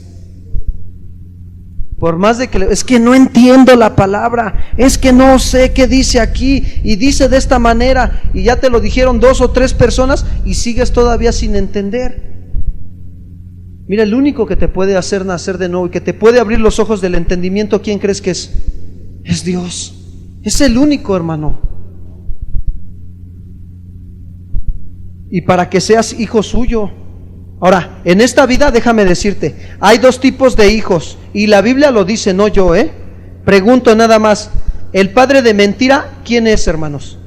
Speaker 1: Por más de que es que no entiendo la palabra, es que no sé qué dice aquí y dice de esta manera, y ya te lo dijeron 2 o 3 personas y sigues todavía sin entender. Mira, el único que te puede hacer nacer de nuevo y que te puede abrir los ojos del entendimiento, ¿quién crees que es? Es Dios. Es el único, hermano. Y para que seas hijo suyo. Ahora, en esta vida, déjame decirte, hay 2 tipos de hijos, y la Biblia lo dice, no yo, Pregunto nada más, ¿el padre de mentira quién es, hermanos?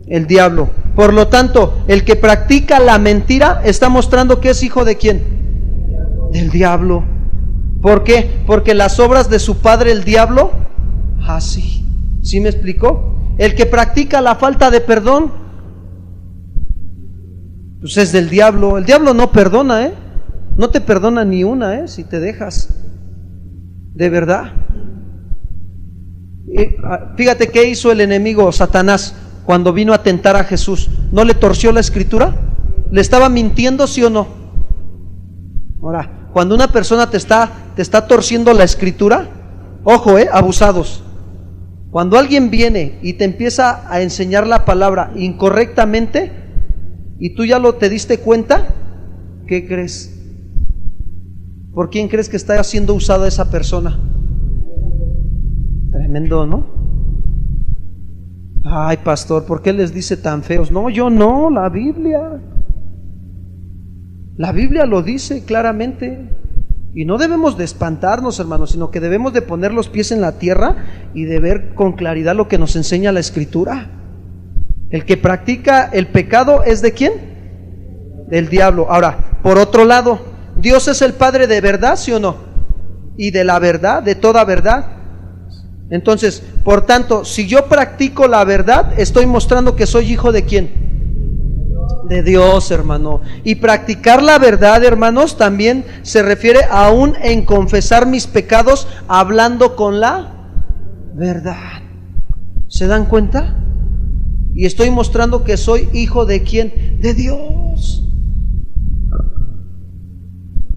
Speaker 1: El diablo. Por lo tanto, el que practica la mentira está mostrando que es hijo de quién? Del diablo. ¿Por qué? Porque las obras de su padre, el diablo, así. ¿Sí me explicó? El que practica la falta de perdón, pues es del diablo. El diablo no perdona, no te perdona ni una, si te dejas. De verdad. Fíjate qué hizo el enemigo, Satanás, cuando vino a tentar a Jesús. ¿No le torció la escritura? ¿Le estaba mintiendo, sí o no? Ahora, cuando una persona te está torciendo la escritura, ojo, abusados. Cuando alguien viene y te empieza a enseñar la palabra incorrectamente y tú ya te diste cuenta, ¿qué crees? ¿Por quién crees que está siendo usada esa persona? Tremendo, ¿no? Ay, pastor, ¿por qué les dice tan feos? No, yo no, la Biblia. La Biblia lo dice claramente. Y no debemos de espantarnos, hermanos, sino que debemos de poner los pies en la tierra y de ver con claridad lo que nos enseña la Escritura. El que practica el pecado es ¿de quién? Del diablo. Ahora, por otro lado, ¿Dios es el Padre de verdad, sí o no? Y de la verdad, de toda verdad. Entonces, por tanto, si yo practico la verdad, estoy mostrando que soy hijo ¿de quién? De Dios, hermano. Y practicar la verdad, hermanos, también se refiere aún en confesar mis pecados hablando con la verdad. ¿Se dan cuenta? Y estoy mostrando que soy hijo ¿de quién? De Dios.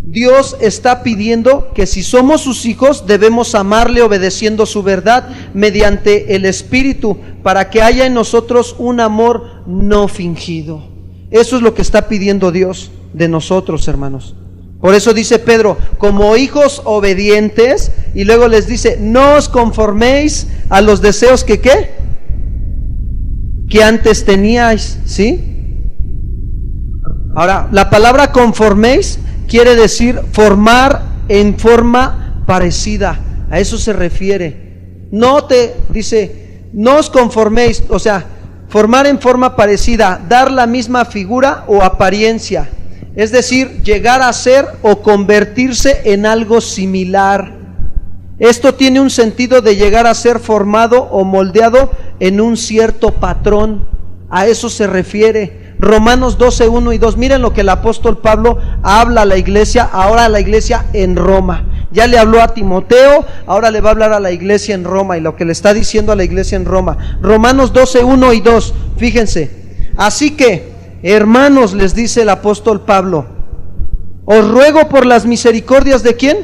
Speaker 1: Dios está pidiendo que si somos sus hijos debemos amarle obedeciendo su verdad mediante el Espíritu, para que haya en nosotros un amor no fingido. Eso es lo que está pidiendo Dios de nosotros, hermanos. Por eso dice Pedro, como hijos obedientes, y luego les dice, no os conforméis a los deseos que ¿qué? Que antes teníais, ¿sí? Ahora, la palabra conforméis quiere decir formar en forma parecida. A eso se refiere. Dice, no os conforméis, o sea, formar en forma parecida, dar la misma figura o apariencia, es decir, llegar a ser o convertirse en algo similar. Esto tiene un sentido de llegar a ser formado o moldeado en un cierto patrón. A eso se refiere. Romanos 12, 1 y 2. Miren lo que el apóstol Pablo habla a la iglesia, ahora a la iglesia en Roma. Ya le habló a Timoteo, ahora le va a hablar a la iglesia en Roma, y lo que le está diciendo a la iglesia en Roma. Romanos 12, 1 y 2, fíjense. Así que, hermanos, les dice el apóstol Pablo, os ruego por las misericordias ¿de quién?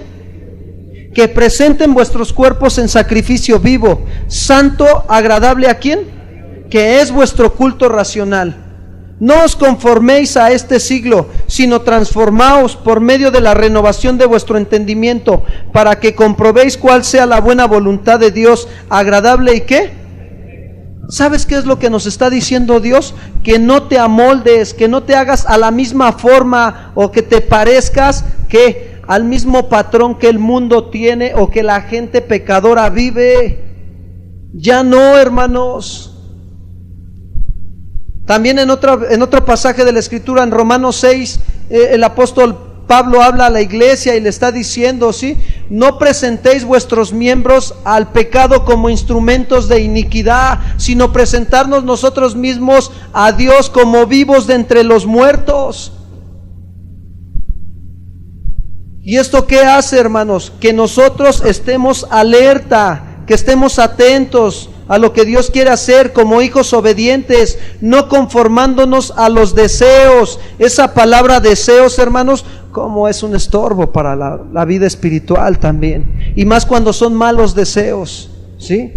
Speaker 1: Que presenten vuestros cuerpos en sacrificio vivo, santo, agradable ¿a quién? Que es vuestro culto racional. No os conforméis a este siglo, sino transformaos por medio de la renovación de vuestro entendimiento, para que comprobéis cuál sea la buena voluntad de Dios, agradable y ¿qué? ¿Sabes qué es lo que nos está diciendo Dios? Que no te amoldes, que no te hagas a la misma forma o que te parezcas que al mismo patrón que el mundo tiene o que la gente pecadora vive. Ya no, hermanos. También en otro pasaje de la Escritura, en Romanos 6, el apóstol Pablo habla a la iglesia y le está diciendo, ¿sí? No presentéis vuestros miembros al pecado como instrumentos de iniquidad, sino presentarnos nosotros mismos a Dios como vivos de entre los muertos. ¿Y esto qué hace, hermanos? Que nosotros estemos alerta, que estemos atentos a lo que Dios quiere hacer como hijos obedientes, no conformándonos a los deseos. Esa palabra deseos, hermanos, como es un estorbo para la vida espiritual también, y más cuando son malos deseos, ¿sí?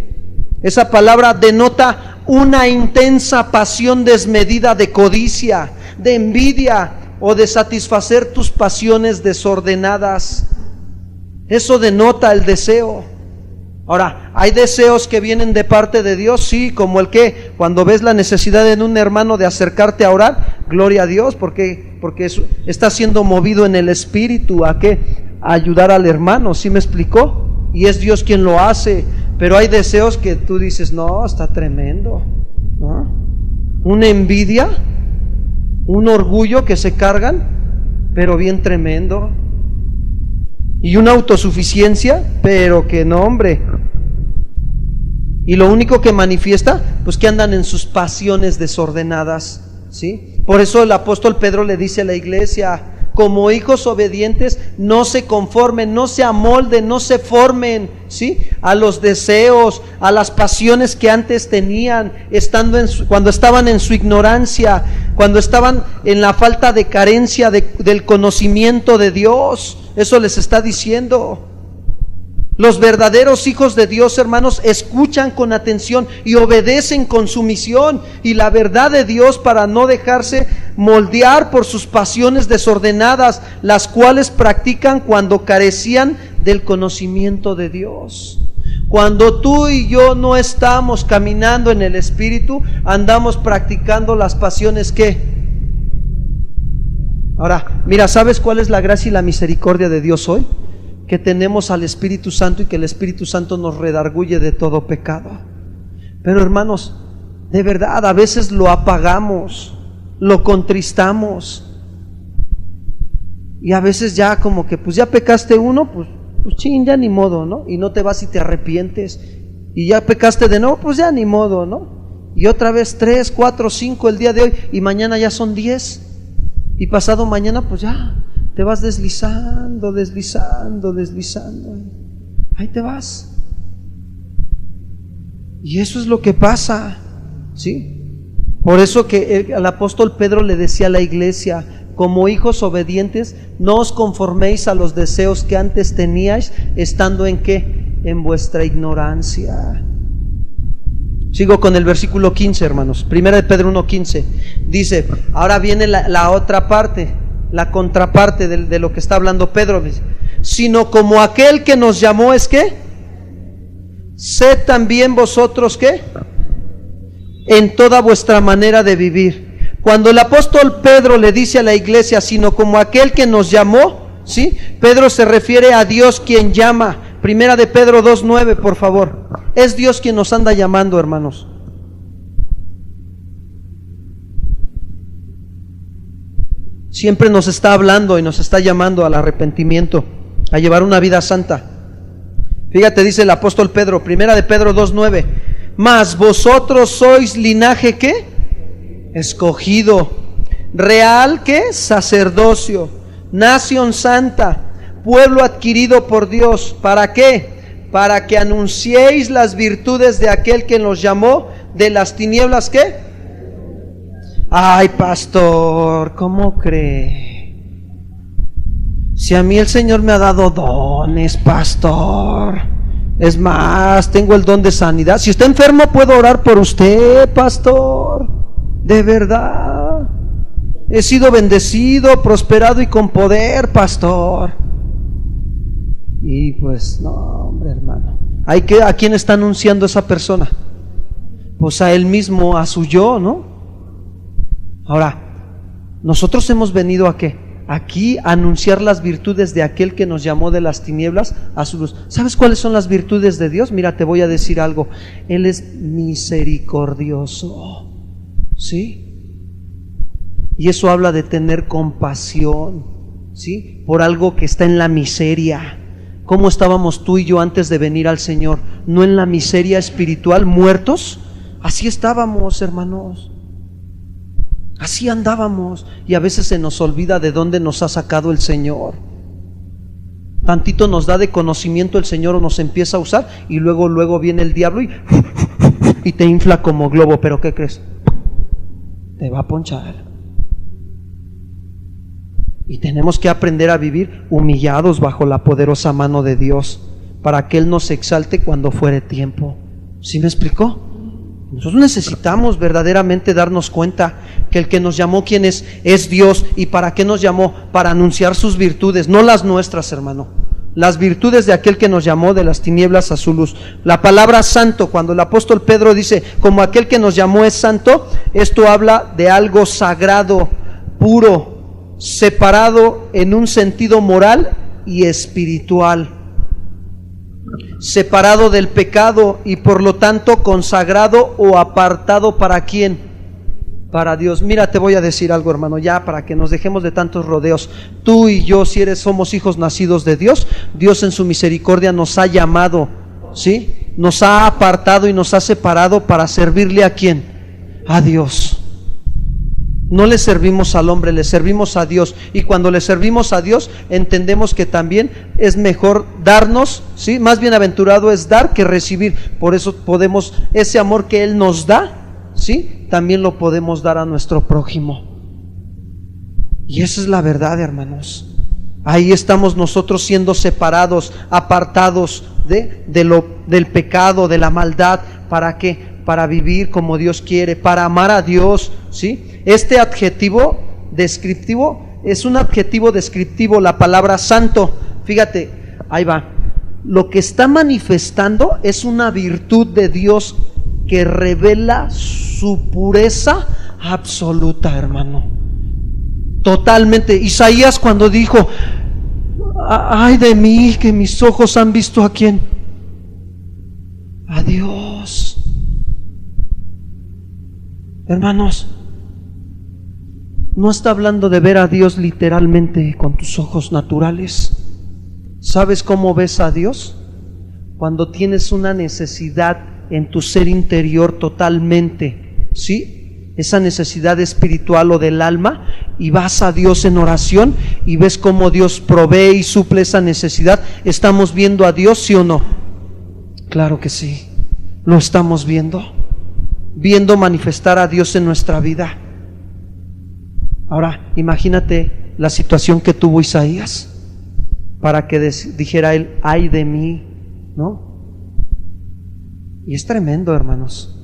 Speaker 1: Esa palabra denota una intensa pasión desmedida de codicia, de envidia o de satisfacer tus pasiones desordenadas. Eso denota el deseo. Ahora, ¿hay deseos que vienen de parte de Dios? Sí, como el que cuando ves la necesidad en un hermano de acercarte a orar, gloria a Dios, porque está siendo movido en el Espíritu a ¿qué? A ayudar al hermano, ¿sí me explicó? Y es Dios quien lo hace. Pero hay deseos que tú dices, no, está tremendo, ¿no? Una envidia, un orgullo que se cargan, pero bien tremendo. Y una autosuficiencia, pero que no, hombre. Y lo único que manifiesta, pues que andan en sus pasiones desordenadas, ¿sí? Por eso el apóstol Pedro le dice a la iglesia, como hijos obedientes, no se conformen, no se amolden, no se formen, ¿sí? A los deseos, a las pasiones que antes tenían, cuando estaban en su ignorancia, cuando estaban en la falta de carencia del conocimiento de Dios. Eso les está diciendo. Los verdaderos hijos de Dios, hermanos, escuchan con atención y obedecen con sumisión y la verdad de Dios para no dejarse moldear por sus pasiones desordenadas, las cuales practican cuando carecían del conocimiento de Dios. Cuando tú y yo no estamos caminando en el Espíritu, andamos practicando las pasiones ¿qué? Ahora, mira, ¿sabes cuál es la gracia y la misericordia de Dios hoy? Que tenemos al Espíritu Santo y que el Espíritu Santo nos redarguye de todo pecado. Pero hermanos, de verdad, a veces lo apagamos, lo contristamos. Y a veces ya como que pues ya pecaste uno, pues ching, ya ni modo, ¿no? Y no te vas y te arrepientes. Y ya pecaste de nuevo, pues ya ni modo, ¿no? Y otra vez 3, 4, 5 el día de hoy, y mañana ya son 10. Y pasado mañana pues ya te vas deslizando. Ahí te vas. Y eso es lo que pasa, ¿sí? Por eso que el apóstol Pedro le decía a la iglesia: como hijos obedientes, no os conforméis a los deseos que antes teníais, estando ¿en qué? En vuestra ignorancia. Sigo con el versículo 15, hermanos. Primera de Pedro 1:15. Dice, ahora viene la otra parte, la contraparte de lo que está hablando Pedro. Sino como aquel que nos llamó es ¿qué? Sed también vosotros ¿qué? En toda vuestra manera de vivir. Cuando el apóstol Pedro le dice a la iglesia, sino como aquel que nos llamó, ¿sí? Pedro se refiere a Dios quien llama. Primera de Pedro 2:9, por favor. Es Dios quien nos anda llamando, hermanos. Siempre nos está hablando y nos está llamando al arrepentimiento, a llevar una vida santa. Fíjate, dice el apóstol Pedro, Primera de Pedro 2:9, mas vosotros sois linaje ¿qué? Escogido, real ¿qué? Sacerdocio, nación santa, pueblo adquirido por Dios. ¿Para qué? Para que anunciéis las virtudes de aquel que nos llamó de las tinieblas ¿qué? Ay, pastor, ¿cómo cree? Si a mí el Señor me ha dado dones, pastor. Es más, tengo el don de sanidad. Si está enfermo, puedo orar por usted, pastor. De verdad, he sido bendecido, prosperado y con poder, pastor. Y pues no, hombre, hermano, ¿a quién está anunciando esa persona? Pues a él mismo, a su yo, ¿no? Ahora, nosotros hemos venido ¿a qué? Aquí a anunciar las virtudes de aquel que nos llamó de las tinieblas a su luz. ¿Sabes cuáles son las virtudes de Dios? Mira, te voy a decir algo. Él es misericordioso. ¿Sí? Y eso habla de tener compasión, ¿sí? Por algo que está en la miseria. ¿Cómo estábamos tú y yo antes de venir al Señor? ¿No en la miseria espiritual, muertos? Así estábamos, hermanos. Así andábamos. Y a veces se nos olvida de dónde nos ha sacado el Señor. Tantito nos da de conocimiento el Señor o nos empieza a usar, y luego viene el diablo y te infla como globo. ¿Pero qué crees? Te va a ponchar. Y tenemos que aprender a vivir humillados bajo la poderosa mano de Dios, para que Él nos exalte cuando fuere tiempo. ¿Sí me explicó? Nosotros necesitamos verdaderamente darnos cuenta que el que nos llamó, ¿quién es? Es Dios. ¿Y para qué nos llamó? Para anunciar sus virtudes, no las nuestras, hermano. Las virtudes de aquel que nos llamó de las tinieblas a su luz. La palabra santo, cuando el apóstol Pedro dice, como aquel que nos llamó es santo, esto habla de algo sagrado, puro, separado en un sentido moral y espiritual, separado del pecado y por lo tanto consagrado o apartado. ¿Para quién? Para Dios. Mira, te voy a decir algo, hermano, ya para que nos dejemos de tantos rodeos. Tú y yo, si somos hijos nacidos de Dios, Dios en su misericordia nos ha llamado, ¿sí? Nos ha apartado y nos ha separado para servirle ¿a quién? A Dios. No le servimos al hombre, le servimos a Dios. Y cuando le servimos a Dios, entendemos que también es mejor darnos, ¿sí? Más bienaventurado es dar que recibir. Por eso podemos, ese amor que Él nos da, ¿sí? También lo podemos dar a nuestro prójimo. Y esa es la verdad, hermanos. Ahí estamos nosotros siendo separados, apartados del pecado, de la maldad. ¿Para qué? Para vivir como Dios quiere, para amar a Dios, ¿sí? Este adjetivo descriptivo es un adjetivo descriptivo, la palabra santo. Fíjate, ahí va. Lo que está manifestando es una virtud de Dios que revela su pureza absoluta, hermano. Totalmente. Isaías cuando dijo: ay de mí, que mis ojos han visto ¿a quién? A Dios. Hermanos, no está hablando de ver a Dios literalmente con tus ojos naturales. ¿Sabes cómo ves a Dios? Cuando tienes una necesidad en tu ser interior totalmente, ¿sí? Esa necesidad espiritual o del alma, y vas a Dios en oración y ves cómo Dios provee y suple esa necesidad. ¿Estamos viendo a Dios, sí o no? Claro que sí, lo estamos viendo manifestar a Dios en nuestra vida. Ahora, imagínate la situación que tuvo Isaías para que dijera él: ay de mí, ¿no? Y es tremendo, hermanos.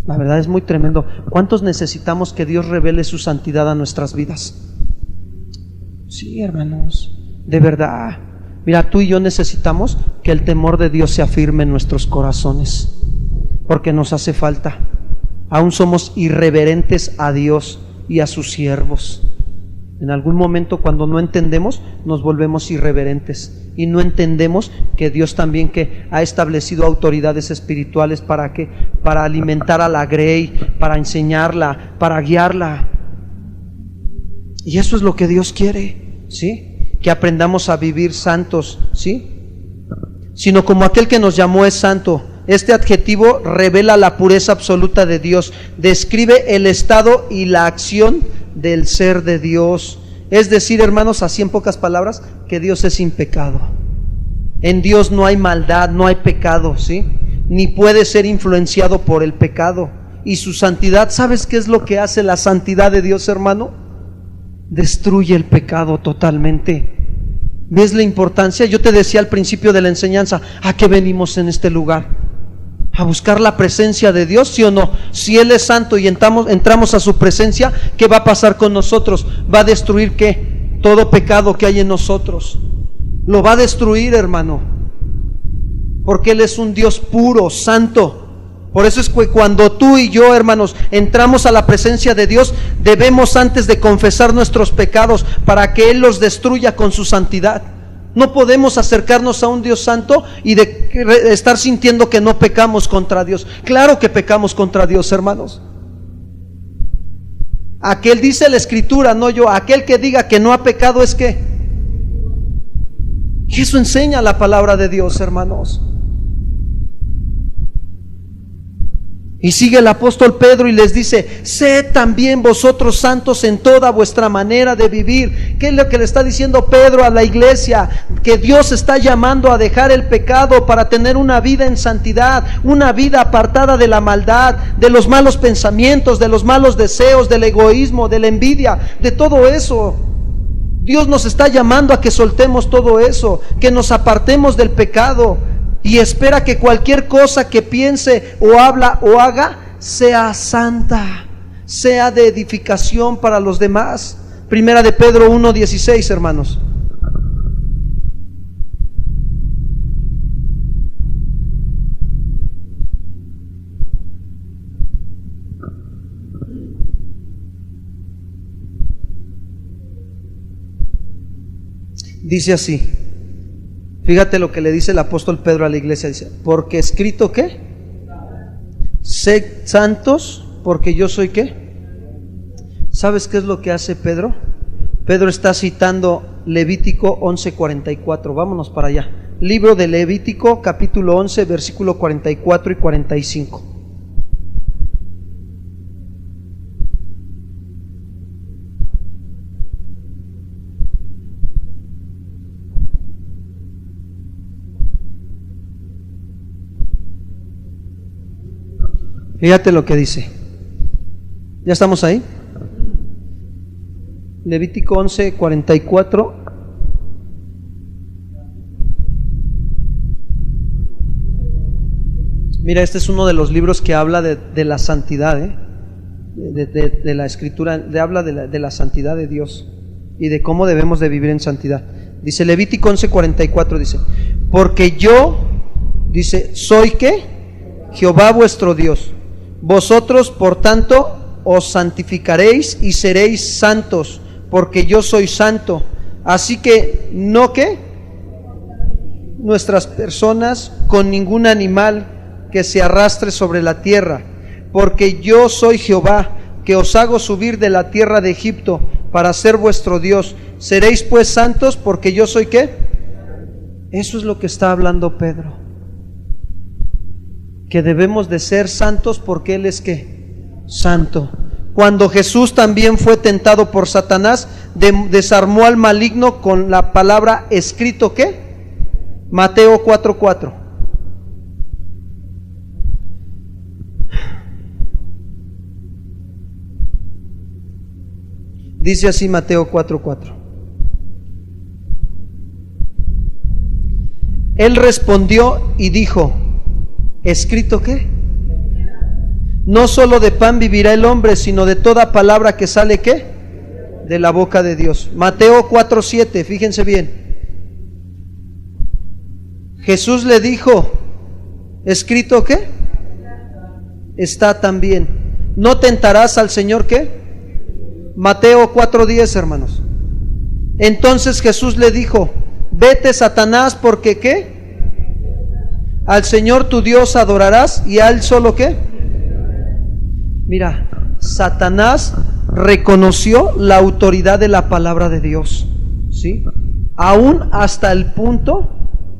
Speaker 1: La verdad es muy tremendo. ¿Cuántos necesitamos que Dios revele su santidad a nuestras vidas? Sí, hermanos, de verdad. Mira, tú y yo necesitamos que el temor de Dios se afirme en nuestros corazones, porque nos hace falta. Aún somos irreverentes a Dios y a sus siervos. En algún momento, cuando no entendemos, nos volvemos irreverentes y no entendemos que Dios también que ha establecido autoridades espirituales para alimentar a la grey, para enseñarla, para guiarla. Y eso es lo que Dios quiere, ¿sí? Que aprendamos a vivir santos, ¿sí? Sino como aquel que nos llamó es santo. Este adjetivo revela la pureza absoluta de Dios, describe el estado y la acción del ser de Dios. Es decir, hermanos, así en pocas palabras, que Dios es sin pecado. En Dios no hay maldad, no hay pecado, ¿sí? Ni puede ser influenciado por el pecado. Y su santidad, ¿sabes qué es lo que hace la santidad de Dios, hermano? Destruye el pecado totalmente. ¿Ves la importancia? Yo te decía al principio de la enseñanza, ¿a qué venimos en este lugar? ¿A buscar la presencia de Dios, sí o no? Si Él es santo y entramos a su presencia, ¿qué va a pasar con nosotros? Va a destruir ¿qué? Todo pecado que hay en nosotros. Lo va a destruir, hermano, porque Él es un Dios puro, santo. Por eso es que cuando tú y yo, hermanos, entramos a la presencia de Dios, debemos antes de confesar nuestros pecados para que Él los destruya con su santidad. No podemos acercarnos a un Dios santo y de estar sintiendo que no pecamos contra Dios. Claro que pecamos contra Dios, hermanos. Aquel, dice la Escritura, no yo, aquel que diga que no ha pecado es que. Y eso enseña la palabra de Dios, hermanos. Y sigue el apóstol Pedro y les dice: sed también vosotros santos en toda vuestra manera de vivir. ¿Qué es lo que le está diciendo Pedro a la iglesia? Que Dios está llamando a dejar el pecado para tener una vida en santidad, una vida apartada de la maldad, de los malos pensamientos, de los malos deseos, del egoísmo, de la envidia, de todo eso. Dios nos está llamando a que soltemos todo eso, que nos apartemos del pecado. Y espera que cualquier cosa que piense o habla o haga sea santa, sea de edificación para los demás. Primera de Pedro 1:16, hermanos. Dice así. Fíjate lo que le dice el apóstol Pedro a la iglesia, dice: porque escrito ¿qué? Sed santos, porque yo soy ¿qué? ¿Sabes qué es lo que hace Pedro? Pedro está citando Levítico 11:44. Vámonos para allá. Libro de Levítico, capítulo 11, versículo 44 y 45. Fíjate lo que dice. ¿Ya estamos ahí? Levítico 11:44. Mira, este es uno de los libros que habla de la santidad, de la Escritura, habla de la santidad de Dios y de cómo debemos de vivir en santidad. Dice Levítico 11:44, dice: porque yo, dice, soy ¿qué? Jehová vuestro Dios. Vosotros, por tanto, os santificaréis y seréis santos, porque yo soy santo. Así que no que nuestras personas con ningún animal que se arrastre sobre la tierra, porque yo soy Jehová, que os hago subir de la tierra de Egipto para ser vuestro Dios. Seréis pues santos, porque yo soy ¿qué? Eso es lo que está hablando Pedro, que debemos de ser santos porque Él es ¿qué? Santo. Cuando Jesús también fue tentado por Satanás, desarmó al maligno con la palabra escrito ¿qué? Mateo 4:4. Dice así Mateo 4:4. Él respondió y dijo, ¿escrito qué? No solo de pan vivirá el hombre, sino de toda palabra que sale ¿qué? De la boca de Dios. Mateo 4:7, fíjense bien. Jesús le dijo, ¿escrito qué? Está también. ¿No tentarás al Señor qué? Mateo 4:10, hermanos. Entonces Jesús le dijo, vete, Satanás, porque ¿qué? Al Señor tu Dios adorarás y a Él solo ¿qué? Mira, Satanás reconoció la autoridad de la palabra de Dios, ¿sí? Aún hasta el punto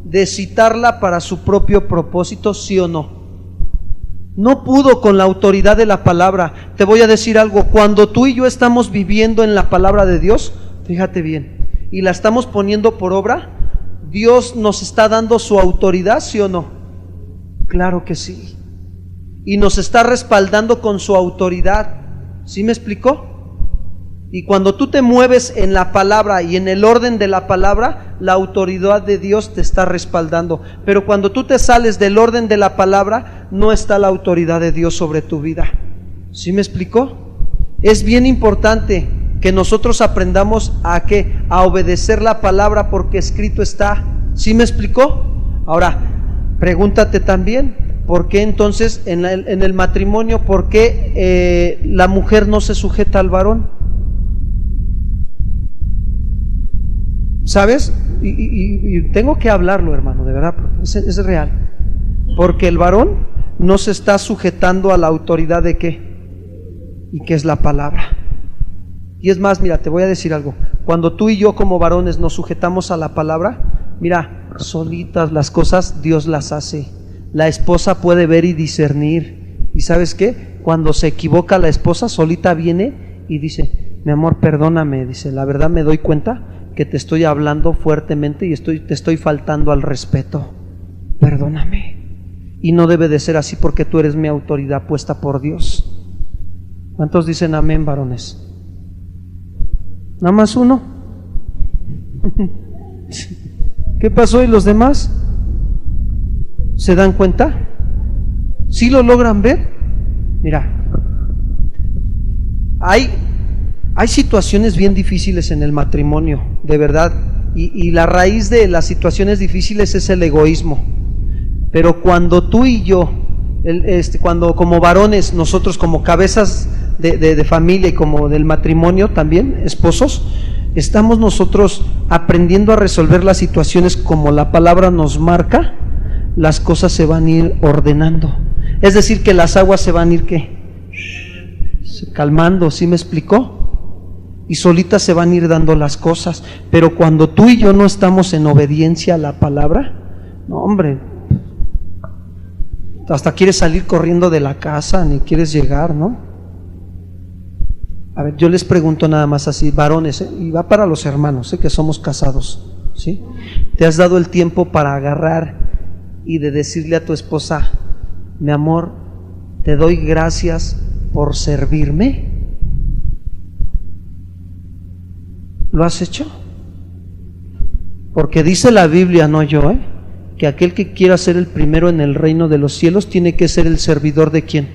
Speaker 1: de citarla para su propio propósito, ¿sí o no? No pudo con la autoridad de la palabra. Te voy a decir algo, cuando tú y yo estamos viviendo en la palabra de Dios, fíjate bien, y la estamos poniendo por obra, Dios nos está dando su autoridad, ¿sí o no? Claro que sí. Y nos está respaldando con su autoridad. ¿Sí me explicó? Y cuando tú te mueves en la palabra y en el orden de la palabra, la autoridad de Dios te está respaldando. Pero cuando tú te sales del orden de la palabra, no está la autoridad de Dios sobre tu vida. ¿Sí me explicó? Es bien importante que nosotros aprendamos a ¿qué? A obedecer la palabra porque escrito está. ¿Sí me explicó? Ahora, pregúntate también, ¿por qué entonces en el matrimonio, por qué la mujer no se sujeta al varón? ¿Sabes? Y tengo que hablarlo, hermano, de verdad, es real. Porque el varón no se está sujetando a la autoridad de ¿qué? Y que es la palabra. Y es más, mira, te voy a decir algo. Cuando tú y yo como varones nos sujetamos a la palabra, mira, solitas las cosas Dios las hace. La esposa puede ver y discernir. ¿Y sabes qué? Cuando se equivoca la esposa, solita viene y dice, mi amor, perdóname. Dice, la verdad me doy cuenta que te estoy hablando fuertemente y te estoy faltando al respeto. Perdóname. Y no debe de ser así porque tú eres mi autoridad puesta por Dios. ¿Cuántos dicen amén, varones? ¿Nada más uno? ¿Qué pasó? ¿Y los demás? ¿Se dan cuenta? ¿Sí lo logran ver? Mira, hay situaciones bien difíciles en el matrimonio, de verdad, y la raíz de las situaciones difíciles es el egoísmo. Pero cuando tú y yo, cuando como varones, nosotros como cabezas de familia y como del matrimonio también, esposos, estamos nosotros aprendiendo a resolver las situaciones como la palabra nos marca, las cosas se van a ir ordenando. Es decir, que las aguas se van a ir ¿qué? Calmando, ¿sí me explicó? Y solitas se van a ir dando las cosas. Pero cuando tú y yo no estamos en obediencia a la palabra, no, hombre, hasta quieres salir corriendo de la casa, ni quieres llegar, ¿no? A ver, yo les pregunto nada más así, varones, y va para los hermanos, que somos casados, ¿sí? ¿Te has dado el tiempo para agarrar y de decirle a tu esposa, mi amor, te doy gracias por servirme? ¿Lo has hecho? Porque dice la Biblia, no yo, que aquel que quiera ser el primero en el reino de los cielos tiene que ser el servidor de ¿quién?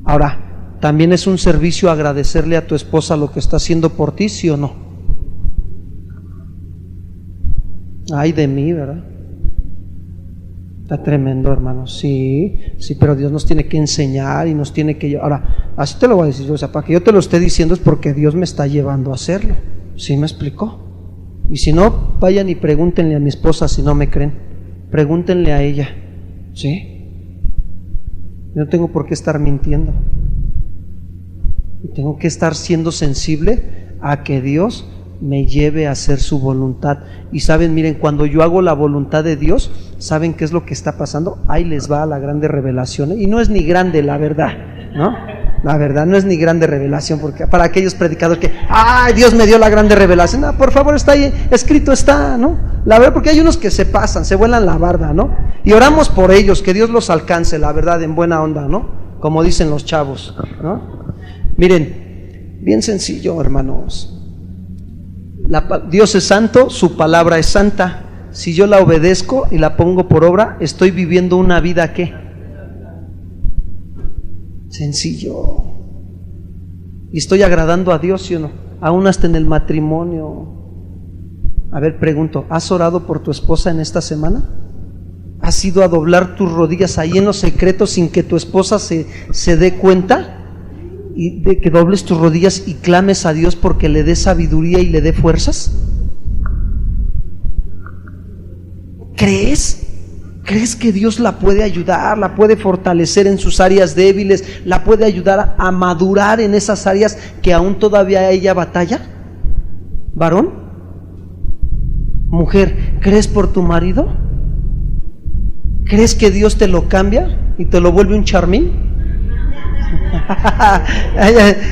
Speaker 1: Ahora, también es un servicio agradecerle a tu esposa lo que está haciendo por ti, ¿sí o no? Ay de mí, ¿verdad? Está tremendo, hermano. Sí, pero Dios nos tiene que enseñar y nos tiene que... Ahora, Así te lo voy a decir, o sea, para que yo te lo esté diciendo es porque Dios me está llevando a hacerlo. ¿Sí me explicó? Y si no, vayan y pregúntenle a mi esposa si no me creen. Pregúntenle a ella, ¿sí? Yo no tengo por qué estar mintiendo. Tengo que estar siendo sensible a que Dios me lleve a hacer su voluntad. Y saben, miren, cuando yo hago la voluntad de Dios, ¿saben qué es lo que está pasando? Ahí les va la grande revelación. Y no es ni grande, la verdad, ¿no? La verdad no es ni grande revelación, porque para aquellos predicadores que, ¡ay, Dios me dio la grande revelación! No, por favor, está ahí, escrito está, ¿no? La verdad, porque hay unos que se pasan, se vuelan la barda, ¿no? Y oramos por ellos, que Dios los alcance, la verdad, en buena onda, ¿no? Como dicen los chavos, ¿no? Miren, bien sencillo, hermanos. Dios es santo, su palabra es santa. Si yo la obedezco y la pongo por obra, estoy viviendo una vida ¿qué? Sencillo. Y estoy agradando a Dios, ¿sí o no? Aún hasta en el matrimonio. A ver, pregunto, ¿has orado por tu esposa en esta semana? ¿Has ido a doblar tus rodillas ahí en los secretos sin que tu esposa se dé cuenta? Y de que dobles tus rodillas y clames a Dios porque le dé sabiduría y le dé fuerzas. ¿Crees? ¿Crees que Dios la puede ayudar, la puede fortalecer en sus áreas débiles, la puede ayudar a madurar en esas áreas que aún todavía ella batalla? ¿Varón? Mujer, ¿crees por tu marido? ¿Crees que Dios te lo cambia y te lo vuelve un charmín?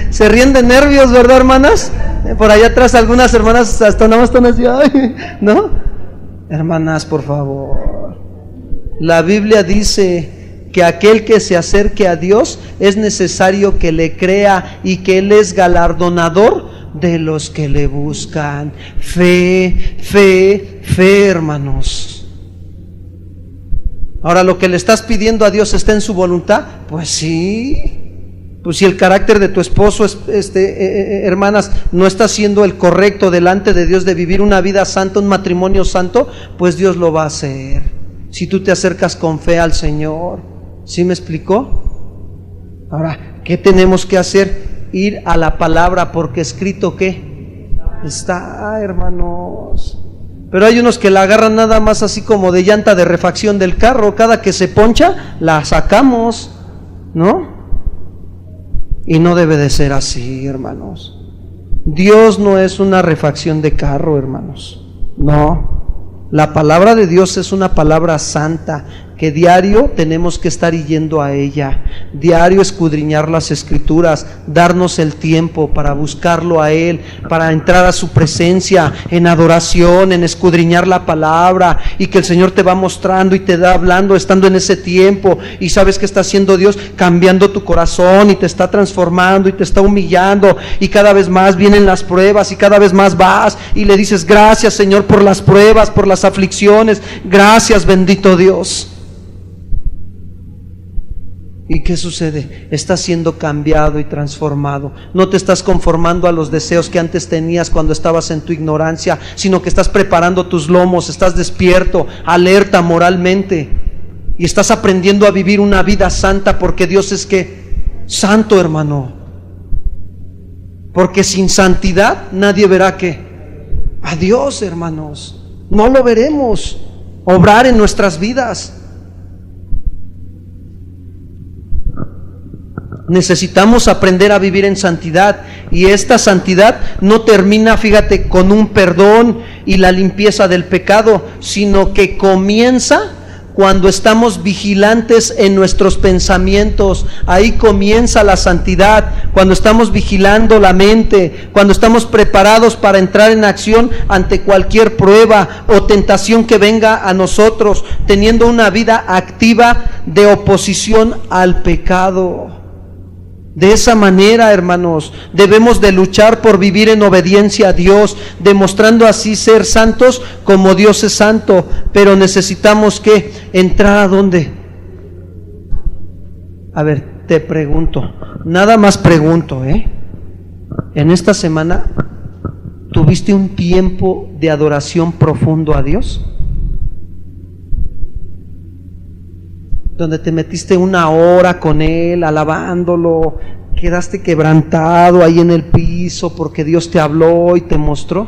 Speaker 1: Se ríen de nervios, ¿verdad, hermanas? Por allá atrás algunas hermanas hasta nada más están así, ay, ¿no? Hermanas, por favor. La Biblia dice que aquel que se acerque a Dios es necesario que le crea y que Él es galardonador de los que le buscan. Fe, fe, fe, hermanos. Ahora, lo que le estás pidiendo a Dios está en su voluntad. Pues sí. Pues si el carácter de tu esposo, hermanas, no está siendo el correcto delante de Dios de vivir una vida santa, un matrimonio santo, pues Dios lo va a hacer. Si tú te acercas con fe al Señor. ¿Sí me explicó? Ahora, ¿qué tenemos que hacer? Ir a la palabra, porque escrito ¿qué? Está, hermanos. Pero hay unos que la agarran nada más así como de llanta de refacción del carro. Cada que se poncha, la sacamos, ¿no? Y no debe de ser así, hermanos. Dios no es una refacción de carro, hermanos. No. La palabra de Dios es una palabra santa, que diario tenemos que estar yendo a ella, diario escudriñar las Escrituras, darnos el tiempo para buscarlo a Él, para entrar a su presencia en adoración, en escudriñar la palabra, y que el Señor te va mostrando y te da hablando estando en ese tiempo, y sabes que está haciendo Dios, cambiando tu corazón y te está transformando y te está humillando, y cada vez más vienen las pruebas y cada vez más vas y le dices gracias, Señor, por las pruebas, por las aflicciones, gracias, bendito Dios. ¿Y qué sucede? Estás siendo cambiado y transformado. No te estás conformando a los deseos que antes tenías cuando estabas en tu ignorancia, sino que estás preparando tus lomos, estás despierto, alerta moralmente, y estás aprendiendo a vivir una vida santa, porque Dios es que santo, hermano. Porque sin santidad nadie verá que a Dios, hermanos. No lo veremos obrar en nuestras vidas. Necesitamos aprender a vivir en santidad, y esta santidad no termina, fíjate, con un perdón y la limpieza del pecado, sino que comienza cuando estamos vigilantes en nuestros pensamientos. Ahí comienza la santidad, cuando estamos vigilando la mente, cuando estamos preparados para entrar en acción ante cualquier prueba o tentación que venga a nosotros, teniendo una vida activa de oposición al pecado. De esa manera, hermanos, debemos de luchar por vivir en obediencia a Dios, demostrando así ser santos como Dios es santo. Pero necesitamos que entrar a dónde. A ver, te pregunto, nada más pregunto, en esta semana, ¿tuviste un tiempo de adoración profundo a Dios? Donde te metiste una hora con Él, alabándolo, quedaste quebrantado ahí en el piso porque Dios te habló y te mostró.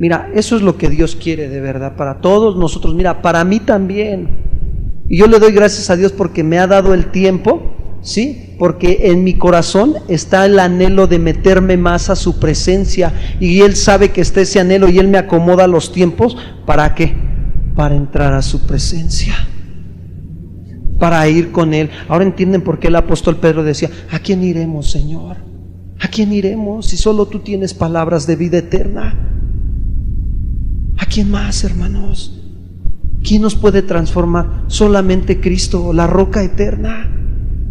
Speaker 1: Mira, eso es lo que Dios quiere de verdad para todos nosotros. Mira, para mí también. Y yo le doy gracias a Dios porque me ha dado el tiempo, ¿sí? Porque en mi corazón está el anhelo de meterme más a su presencia, y Él sabe que está ese anhelo y Él me acomoda los tiempos. ¿Para qué? Para entrar a su presencia, para ir con Él. Ahora entienden por qué el apóstol Pedro decía: ¿a quién iremos, Señor? ¿A quién iremos si solo tú tienes palabras de vida eterna? ¿A quién más, hermanos? ¿Quién nos puede transformar? Solamente Cristo, la roca eterna.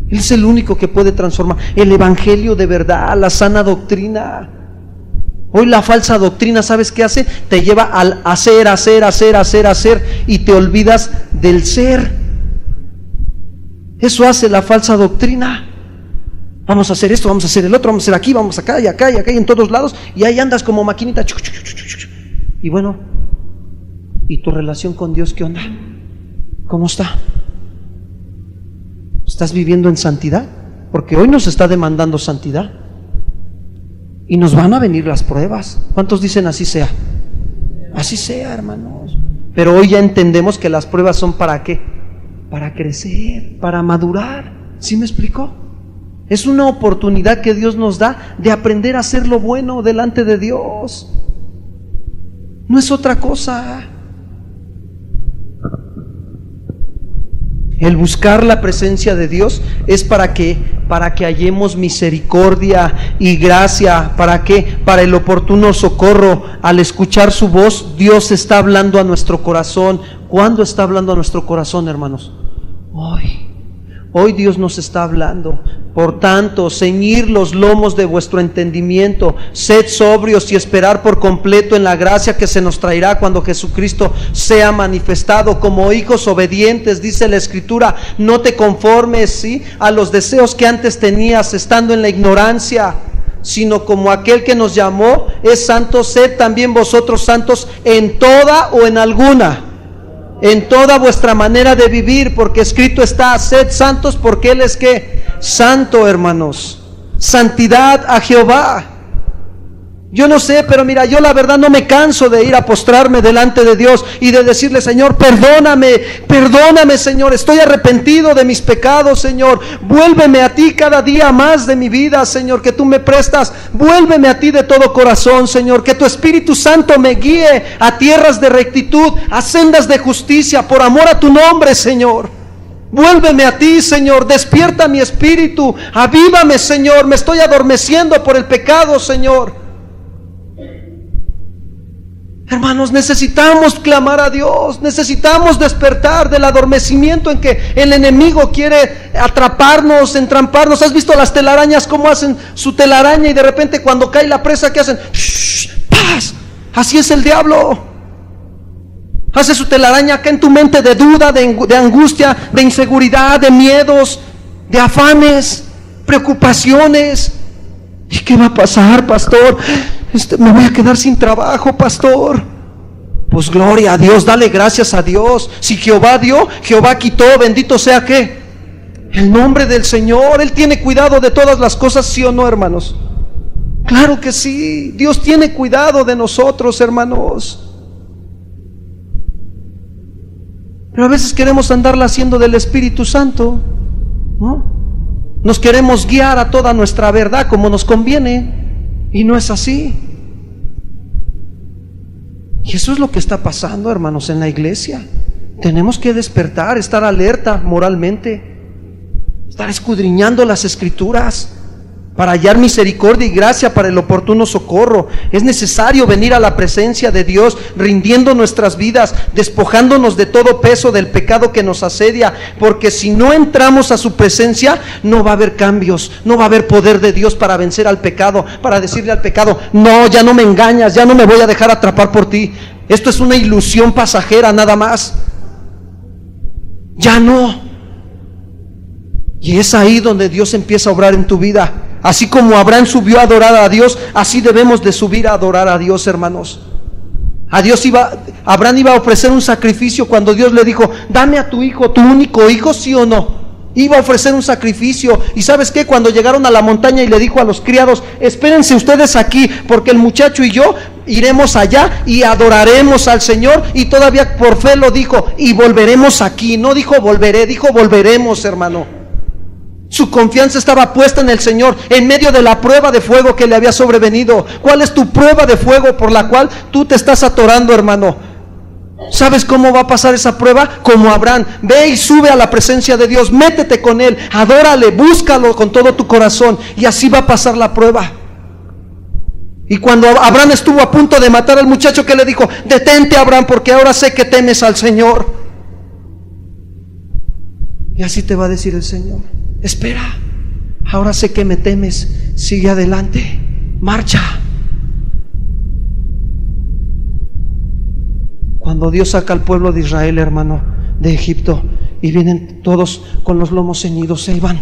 Speaker 1: Él es el único que puede transformar. El evangelio de verdad, la sana doctrina. Hoy la falsa doctrina, ¿sabes qué hace? Te lleva al hacer, y te olvidas del ser. Eso hace la falsa doctrina. Vamos a hacer esto, vamos a hacer el otro, vamos a hacer aquí, vamos acá y acá y acá y en todos lados, y ahí andas como maquinita. Y bueno, ¿y tu relación con Dios qué onda? ¿Cómo está? ¿Estás viviendo en santidad? Porque hoy nos está demandando santidad. Y nos van a venir las pruebas. ¿Cuántos dicen así sea? Así sea, hermanos. Pero hoy ya entendemos que las pruebas son ¿para qué? Para crecer, para madurar. ¿Sí me explicó? Es una oportunidad que Dios nos da de aprender a hacer lo bueno delante de Dios. No es otra cosa. El buscar la presencia de Dios es para que hallemos misericordia y gracia. ¿Para qué? Para el oportuno socorro. Al escuchar su voz, Dios está hablando a nuestro corazón. ¿Cuándo está hablando a nuestro corazón, hermanos? Hoy Dios nos está hablando. Por tanto, ceñir los lomos de vuestro entendimiento, sed sobrios y esperar por completo en la gracia que se nos traerá cuando Jesucristo sea manifestado. Como hijos obedientes, dice la Escritura, no te conformes, ¿sí?, a los deseos que antes tenías estando en la ignorancia, sino como aquel que nos llamó es santo, sed también vosotros santos en toda o en alguna. En toda vuestra manera de vivir, porque escrito está: sed santos porque Él es ¿qué? Santo, hermanos. Santidad a Jehová. Yo no sé, pero mira, yo la verdad no me canso de ir a postrarme delante de Dios y de decirle: Señor, perdóname, Señor, estoy arrepentido de mis pecados, Señor, vuélveme a ti cada día más de mi vida, Señor, que tú me prestas, vuélveme a ti de todo corazón, Señor, que tu Espíritu Santo me guíe a tierras de rectitud, a sendas de justicia, por amor a tu nombre, Señor. Vuélveme a ti, Señor, despierta mi espíritu, avívame, Señor, me estoy adormeciendo por el pecado, Señor. Hermanos, necesitamos clamar a Dios, necesitamos despertar del adormecimiento en que el enemigo quiere atraparnos, entramparnos. ¿Has visto las telarañas cómo hacen su telaraña y de repente cuando cae la presa, ¿qué hacen? ¡Shh! ¡Paz! Así es el diablo. Hace su telaraña acá en tu mente de duda, de angustia, de inseguridad, de miedos, de afanes, preocupaciones. ¿Y qué va a pasar, pastor? Me voy a quedar sin trabajo, pastor. Pues gloria a Dios, dale gracias a Dios. Si Jehová dio, Jehová quitó, bendito sea ¿qué? El nombre del Señor. Él tiene cuidado de todas las cosas, ¿sí o no, hermanos? Claro que sí, Dios tiene cuidado de nosotros, hermanos. Pero a veces queremos andarla haciendo del Espíritu Santo, ¿no? Nos queremos guiar a toda nuestra verdad como nos conviene, y no es así. Y eso es lo que está pasando, hermanos, en la iglesia. Tenemos que despertar, estar alerta moralmente, estar escudriñando las Escrituras para hallar misericordia y gracia para el oportuno socorro. Es necesario venir a la presencia de Dios, rindiendo nuestras vidas, despojándonos de todo peso del pecado que nos asedia, porque si no entramos a su presencia, no va a haber cambios, no va a haber poder de Dios para vencer al pecado, para decirle al pecado: no, ya no me engañas, ya no me voy a dejar atrapar por ti, esto es una ilusión pasajera nada más, ya no. Y es ahí donde Dios empieza a obrar en tu vida. Así como Abraham subió a adorar a Dios, así debemos de subir a adorar a Dios, hermanos. Abraham iba a ofrecer un sacrificio cuando Dios le dijo: dame a tu hijo, tu único hijo, ¿sí o no? Iba a ofrecer un sacrificio. Y ¿sabes qué? Cuando llegaron a la montaña y le dijo a los criados: espérense ustedes aquí, porque el muchacho y yo iremos allá y adoraremos al Señor. Y todavía por fe lo dijo: y volveremos aquí. No dijo volveré, dijo volveremos, hermano. Su confianza estaba puesta en el Señor, en medio de la prueba de fuego que le había sobrevenido. ¿Cuál es tu prueba de fuego por la cual tú te estás atorando, hermano? ¿Sabes cómo va a pasar esa prueba? Como Abraham. Ve y sube a la presencia de Dios, métete con Él, adórale, búscalo con todo tu corazón, y así va a pasar la prueba. Y cuando Abraham estuvo a punto de matar al muchacho, ¿qué le dijo? Detente, Abraham, porque ahora sé que temes al Señor. Y así te va a decir el Señor: espera, ahora sé que me temes, sigue adelante, marcha. Cuando Dios saca al pueblo de Israel, hermano, de Egipto, y vienen todos con los lomos ceñidos, se iban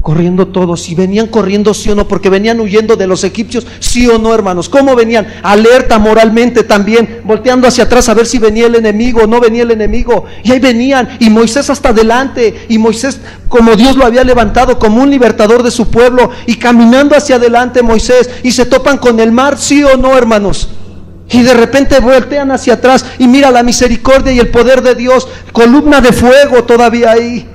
Speaker 1: corriendo todos, y venían corriendo, sí o no, porque venían huyendo de los egipcios, sí o no, hermanos. ¿Cómo venían? Alerta moralmente también, volteando hacia atrás a ver si venía el enemigo o no venía el enemigo. Y ahí venían, y Moisés hasta adelante, y Moisés, como Dios lo había levantado como un libertador de su pueblo, y caminando hacia adelante Moisés, y se topan con el mar, sí o no, hermanos. Y de repente voltean hacia atrás y mira la misericordia y el poder de Dios, columna de fuego todavía ahí.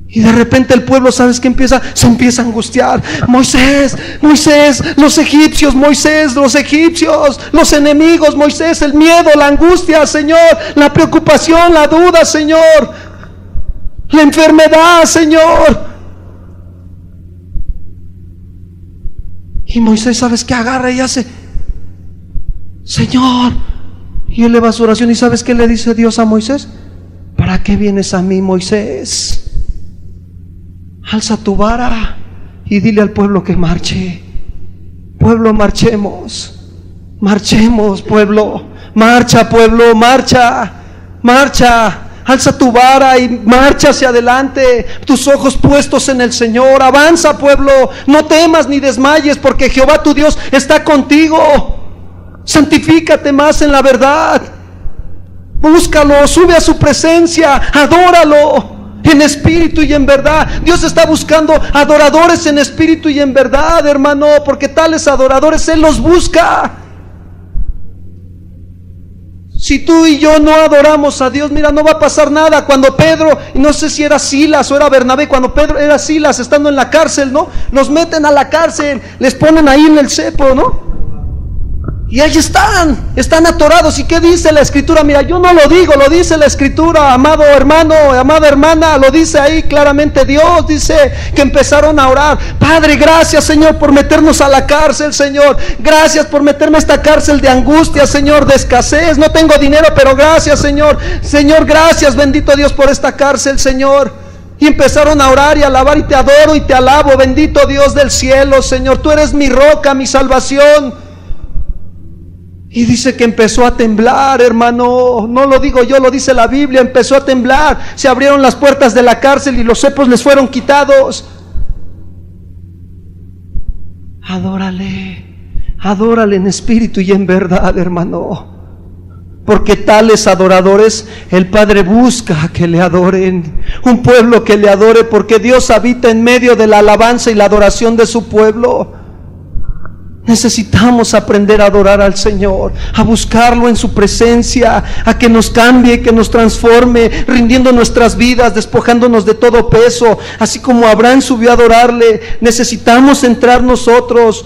Speaker 1: Y de repente el pueblo, ¿sabes qué empieza? Se empieza a angustiar. Moisés, Moisés, los egipcios, Moisés, los egipcios, los enemigos, Moisés, el miedo, la angustia, Señor, la preocupación, la duda, Señor, la enfermedad, Señor. Y Moisés, ¿sabes qué? Agarra y hace: Señor. Y eleva su oración. ¿Y sabes qué le dice Dios a Moisés? ¿Para qué vienes a mí, Moisés? Alza tu vara y dile al pueblo que marche. Pueblo, marchemos. Marchemos, pueblo. Marcha, pueblo, marcha. Marcha. Alza tu vara y marcha hacia adelante, tus ojos puestos en el Señor. Avanza, pueblo, no temas ni desmayes, porque Jehová tu Dios está contigo. Santifícate más en la verdad. Búscalo, sube a su presencia, adóralo en espíritu y en verdad. Dios está buscando adoradores en espíritu y en verdad, hermano, porque tales adoradores Él los busca. Si tú y yo no adoramos a Dios, mira, no va a pasar nada. Cuando Pedro, no sé si era Silas o era Bernabé, cuando Pedro era Silas estando en la cárcel, ¿no? Los meten a la cárcel, les ponen ahí en el cepo, ¿no? Y ahí están atorados. ¿Y qué dice la Escritura? Mira, yo no lo digo, lo dice la Escritura, amado hermano, amada hermana, lo dice ahí claramente Dios. Dice que empezaron a orar: Padre, gracias, Señor, por meternos a la cárcel, Señor. Gracias por meterme a esta cárcel de angustia, Señor, de escasez. No tengo dinero, pero gracias, Señor. Señor, gracias, bendito Dios, por esta cárcel, Señor. Y empezaron a orar y a alabar: y te adoro y te alabo, bendito Dios del cielo, Señor. Tú eres mi roca, mi salvación. Y dice que empezó a temblar, hermano. No lo digo yo, lo dice la Biblia. Empezó a temblar. Se abrieron las puertas de la cárcel y los cepos les fueron quitados. Adórale, adórale en espíritu y en verdad, hermano. Porque tales adoradores el Padre busca que le adoren. Un pueblo que le adore, porque Dios habita en medio de la alabanza y la adoración de su pueblo. Necesitamos aprender a adorar al Señor, a buscarlo en su presencia, a que nos cambie, que nos transforme, rindiendo nuestras vidas, despojándonos de todo peso. Así como Abraham subió a adorarle, necesitamos entrar nosotros,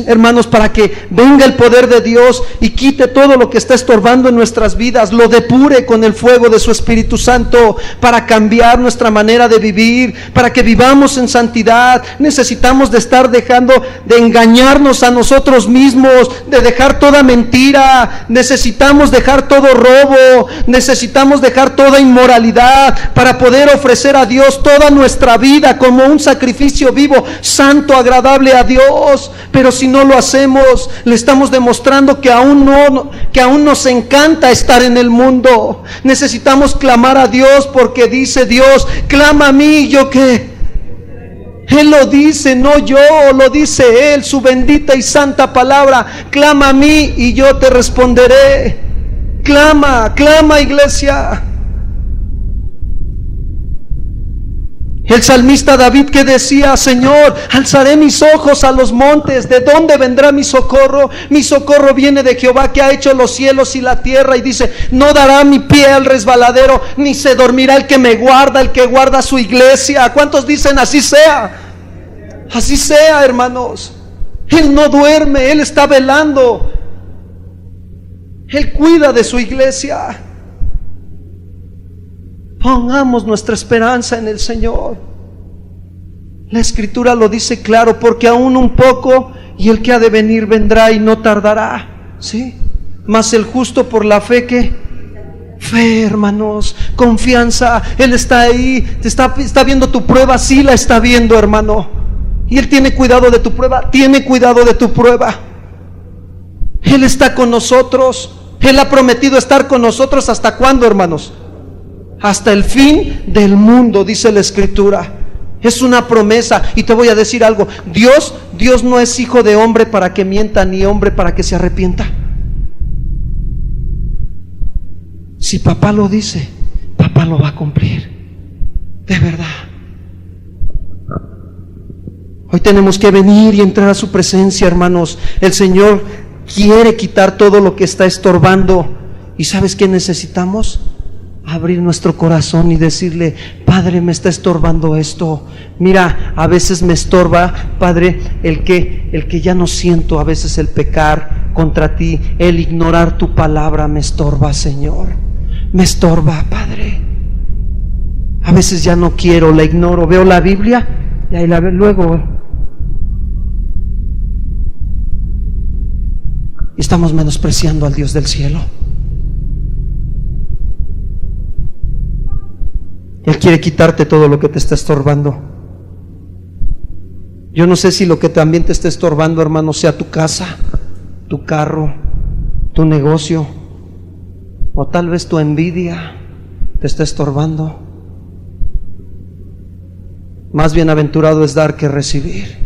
Speaker 1: hermanos, para que venga el poder de Dios y quite todo lo que está estorbando en nuestras vidas, lo depure con el fuego de su Espíritu Santo, para cambiar nuestra manera de vivir, para que vivamos en santidad. Necesitamos de estar dejando de engañarnos a nosotros mismos, de dejar toda mentira. Necesitamos dejar todo robo, necesitamos dejar toda inmoralidad para poder ofrecer a Dios toda nuestra vida como un sacrificio vivo, santo, agradable a Dios. Pero si no lo hacemos, le estamos demostrando que aún nos encanta estar en el mundo. Necesitamos clamar a Dios, porque dice Dios: clama a mí, ¿yo qué? Él lo dice, no yo, lo dice Él, su bendita y santa palabra. Clama a mí y yo te responderé. Clama, clama, iglesia. El salmista David, que decía: Señor, alzaré mis ojos a los montes, ¿de dónde vendrá mi socorro? Mi socorro viene de Jehová, que ha hecho los cielos y la tierra. Y dice: no dará mi pie al resbaladero, ni se dormirá el que me guarda, el que guarda su iglesia. ¿Cuántos dicen así sea? Así sea, hermanos. Él no duerme, Él está velando. Él cuida de su iglesia. Pongamos nuestra esperanza en el Señor. La Escritura lo dice claro: porque aún un poco, y el que ha de venir vendrá y no tardará. ¿Sí? Mas el justo por la fe, ¿qué? Fe, hermanos, confianza. Él está ahí, está viendo tu prueba, sí la está viendo, hermano. Y Él tiene cuidado de tu prueba, tiene cuidado de tu prueba. Él está con nosotros. Él ha prometido estar con nosotros. ¿Hasta cuándo, hermanos? Hasta el fin del mundo, dice la Escritura. Es una promesa. Y te voy a decir algo: Dios no es hijo de hombre para que mienta, ni hombre para que se arrepienta. Si papá lo dice, papá lo va a cumplir, de verdad. Hoy tenemos que venir y entrar a su presencia, hermanos. El Señor quiere quitar todo lo que está estorbando. ¿Y sabes qué necesitamos? Abrir nuestro corazón y decirle: Padre, me está estorbando esto. Mira, a veces me estorba, Padre, el que ya no siento, a veces el pecar contra ti, el ignorar tu palabra me estorba, Señor. Me estorba, Padre. A veces ya no quiero, la ignoro, veo la Biblia y ahí la veo, luego estamos menospreciando al Dios del cielo. Él quiere quitarte todo lo que te está estorbando. Yo no sé si lo que también te está estorbando, hermano, sea tu casa, tu carro, tu negocio, o tal vez tu envidia te está estorbando. Más bienaventurado es dar que recibir.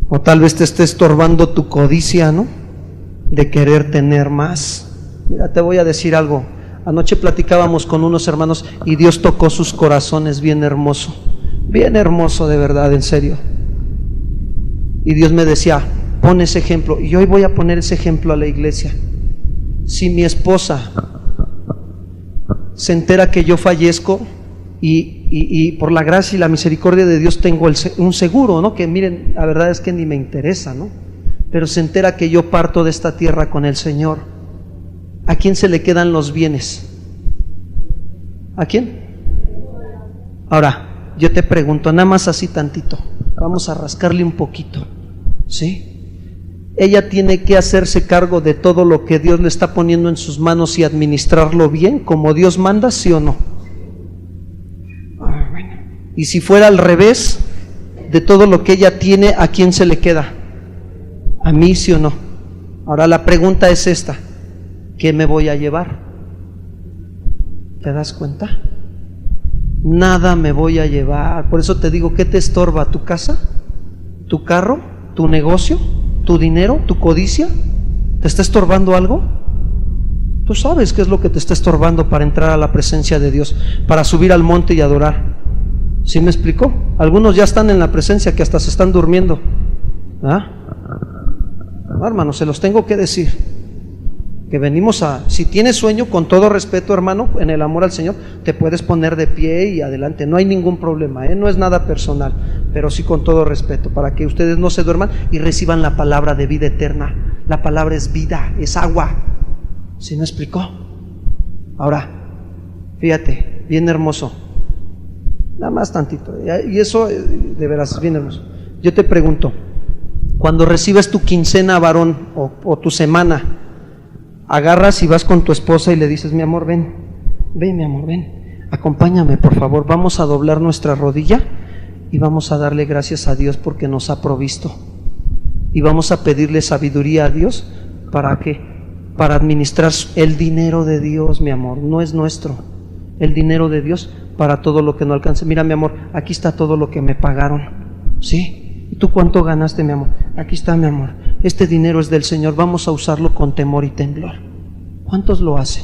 Speaker 1: O tal vez te esté estorbando tu codicia, ¿no? De querer tener más. Mira, te voy a decir algo. Anoche platicábamos con unos hermanos y Dios tocó sus corazones bien hermoso de verdad, en serio. Y Dios me decía: pon ese ejemplo. Y hoy voy a poner ese ejemplo a la iglesia. Si mi esposa se entera que yo fallezco y por la gracia y la misericordia de Dios tengo un seguro, ¿no? Que miren, la verdad es que ni me interesa, ¿no? Pero se entera que yo parto de esta tierra con el Señor, ¿a quién se le quedan los bienes? ¿A quién? Ahora, yo te pregunto, nada más así tantito, vamos a rascarle un poquito, ¿sí? Ella tiene que hacerse cargo de todo lo que Dios le está poniendo en sus manos y administrarlo bien, como Dios manda, ¿sí o no? Y si fuera al revés, de todo lo que ella tiene, ¿a quién se le queda? ¿A mí, sí o no? Ahora la pregunta es esta: ¿qué me voy a llevar? ¿Te das cuenta? Nada me voy a llevar. Por eso te digo, ¿qué te estorba? ¿Tu casa? ¿Tu carro? ¿Tu negocio? ¿Tu dinero? ¿Tu codicia? ¿Te está estorbando algo? Tú sabes qué es lo que te está estorbando para entrar a la presencia de Dios, para subir al monte y adorar. ¿Sí me explicó? Algunos ya están en la presencia que hasta se están durmiendo. ¿Ah? No, hermano, se los tengo que decir. Que venimos si tienes sueño, con todo respeto, hermano, en el amor al Señor, te puedes poner de pie y adelante, no hay ningún problema, no es nada personal, pero sí con todo respeto, para que ustedes no se duerman y reciban la palabra de vida eterna. La palabra es vida, es agua. ¿Sí me explicó? Ahora, fíjate, bien hermoso, nada más tantito, y eso de veras es bien hermoso. Yo te pregunto, cuando recibes tu quincena, varón, o tu semana, agarras y vas con tu esposa y le dices: mi amor, ven mi amor, ven, acompáñame por favor, vamos a doblar nuestra rodilla y vamos a darle gracias a Dios porque nos ha provisto, y vamos a pedirle sabiduría a Dios. ¿Para qué? Para administrar el dinero de Dios, mi amor, no es nuestro, el dinero de Dios para todo lo que no alcance. Mira, mi amor, aquí está todo lo que me pagaron, ¿sí? ¿Y tú cuánto ganaste, mi amor? Aquí está, mi amor, este dinero es del Señor, vamos a usarlo con temor y temblor. ¿Cuántos lo hacen?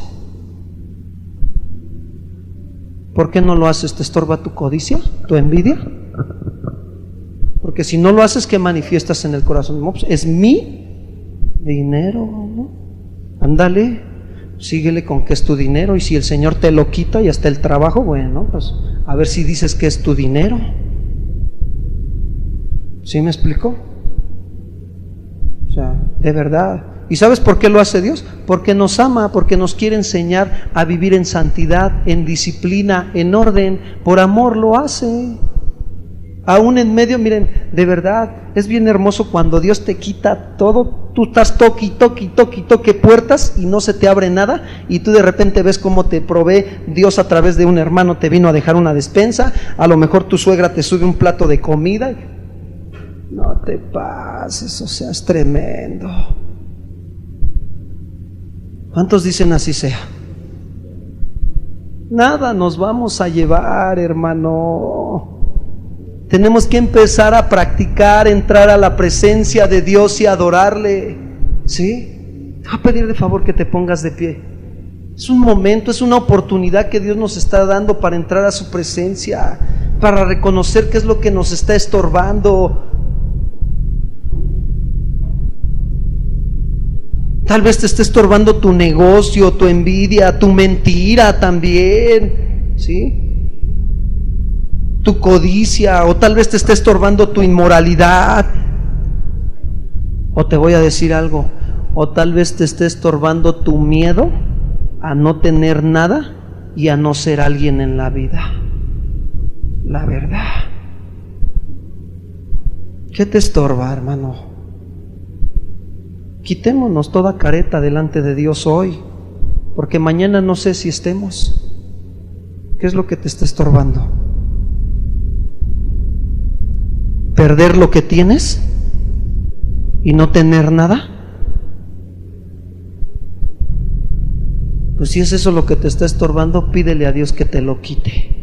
Speaker 1: ¿Por qué no lo haces? ¿Te estorba tu codicia, tu envidia? Porque si no lo haces, ¿qué manifiestas en el corazón? No, pues es mi dinero, ¿no? Ándale, síguele con que es tu dinero, y si el Señor te lo quita y hasta el trabajo, bueno, pues a ver si dices que es tu dinero. ¿Sí me explico? O sea, de verdad. ¿Y sabes por qué lo hace Dios? Porque nos ama, porque nos quiere enseñar a vivir en santidad, en disciplina, en orden. Por amor lo hace. Aún en medio, miren, de verdad, es bien hermoso cuando Dios te quita todo. Tú estás toque puertas y no se te abre nada, y tú de repente ves cómo te provee Dios a través de un hermano. Te vino a dejar una despensa, a lo mejor tu suegra te sube un plato de comida. No te pases, o sea, es tremendo. ¿Cuántos dicen así sea? Nada nos vamos a llevar, hermano. Tenemos que empezar a practicar, entrar a la presencia de Dios y adorarle. ¿Sí? Te voy a pedir de favor que te pongas de pie. Es un momento, es una oportunidad que Dios nos está dando para entrar a su presencia, para reconocer qué es lo que nos está estorbando. Tal vez te esté estorbando tu negocio, tu envidia, tu mentira también, ¿sí? Tu codicia, o tal vez te esté estorbando tu inmoralidad. O te voy a decir algo, o tal vez te esté estorbando tu miedo a no tener nada y a no ser alguien en la vida. La verdad. ¿Qué te estorba, hermano? Quitémonos toda careta delante de Dios hoy, porque mañana no sé si estemos. ¿Qué es lo que te está estorbando? ¿Perder lo que tienes y no tener nada? Pues si es eso lo que te está estorbando, pídele a Dios que te lo quite.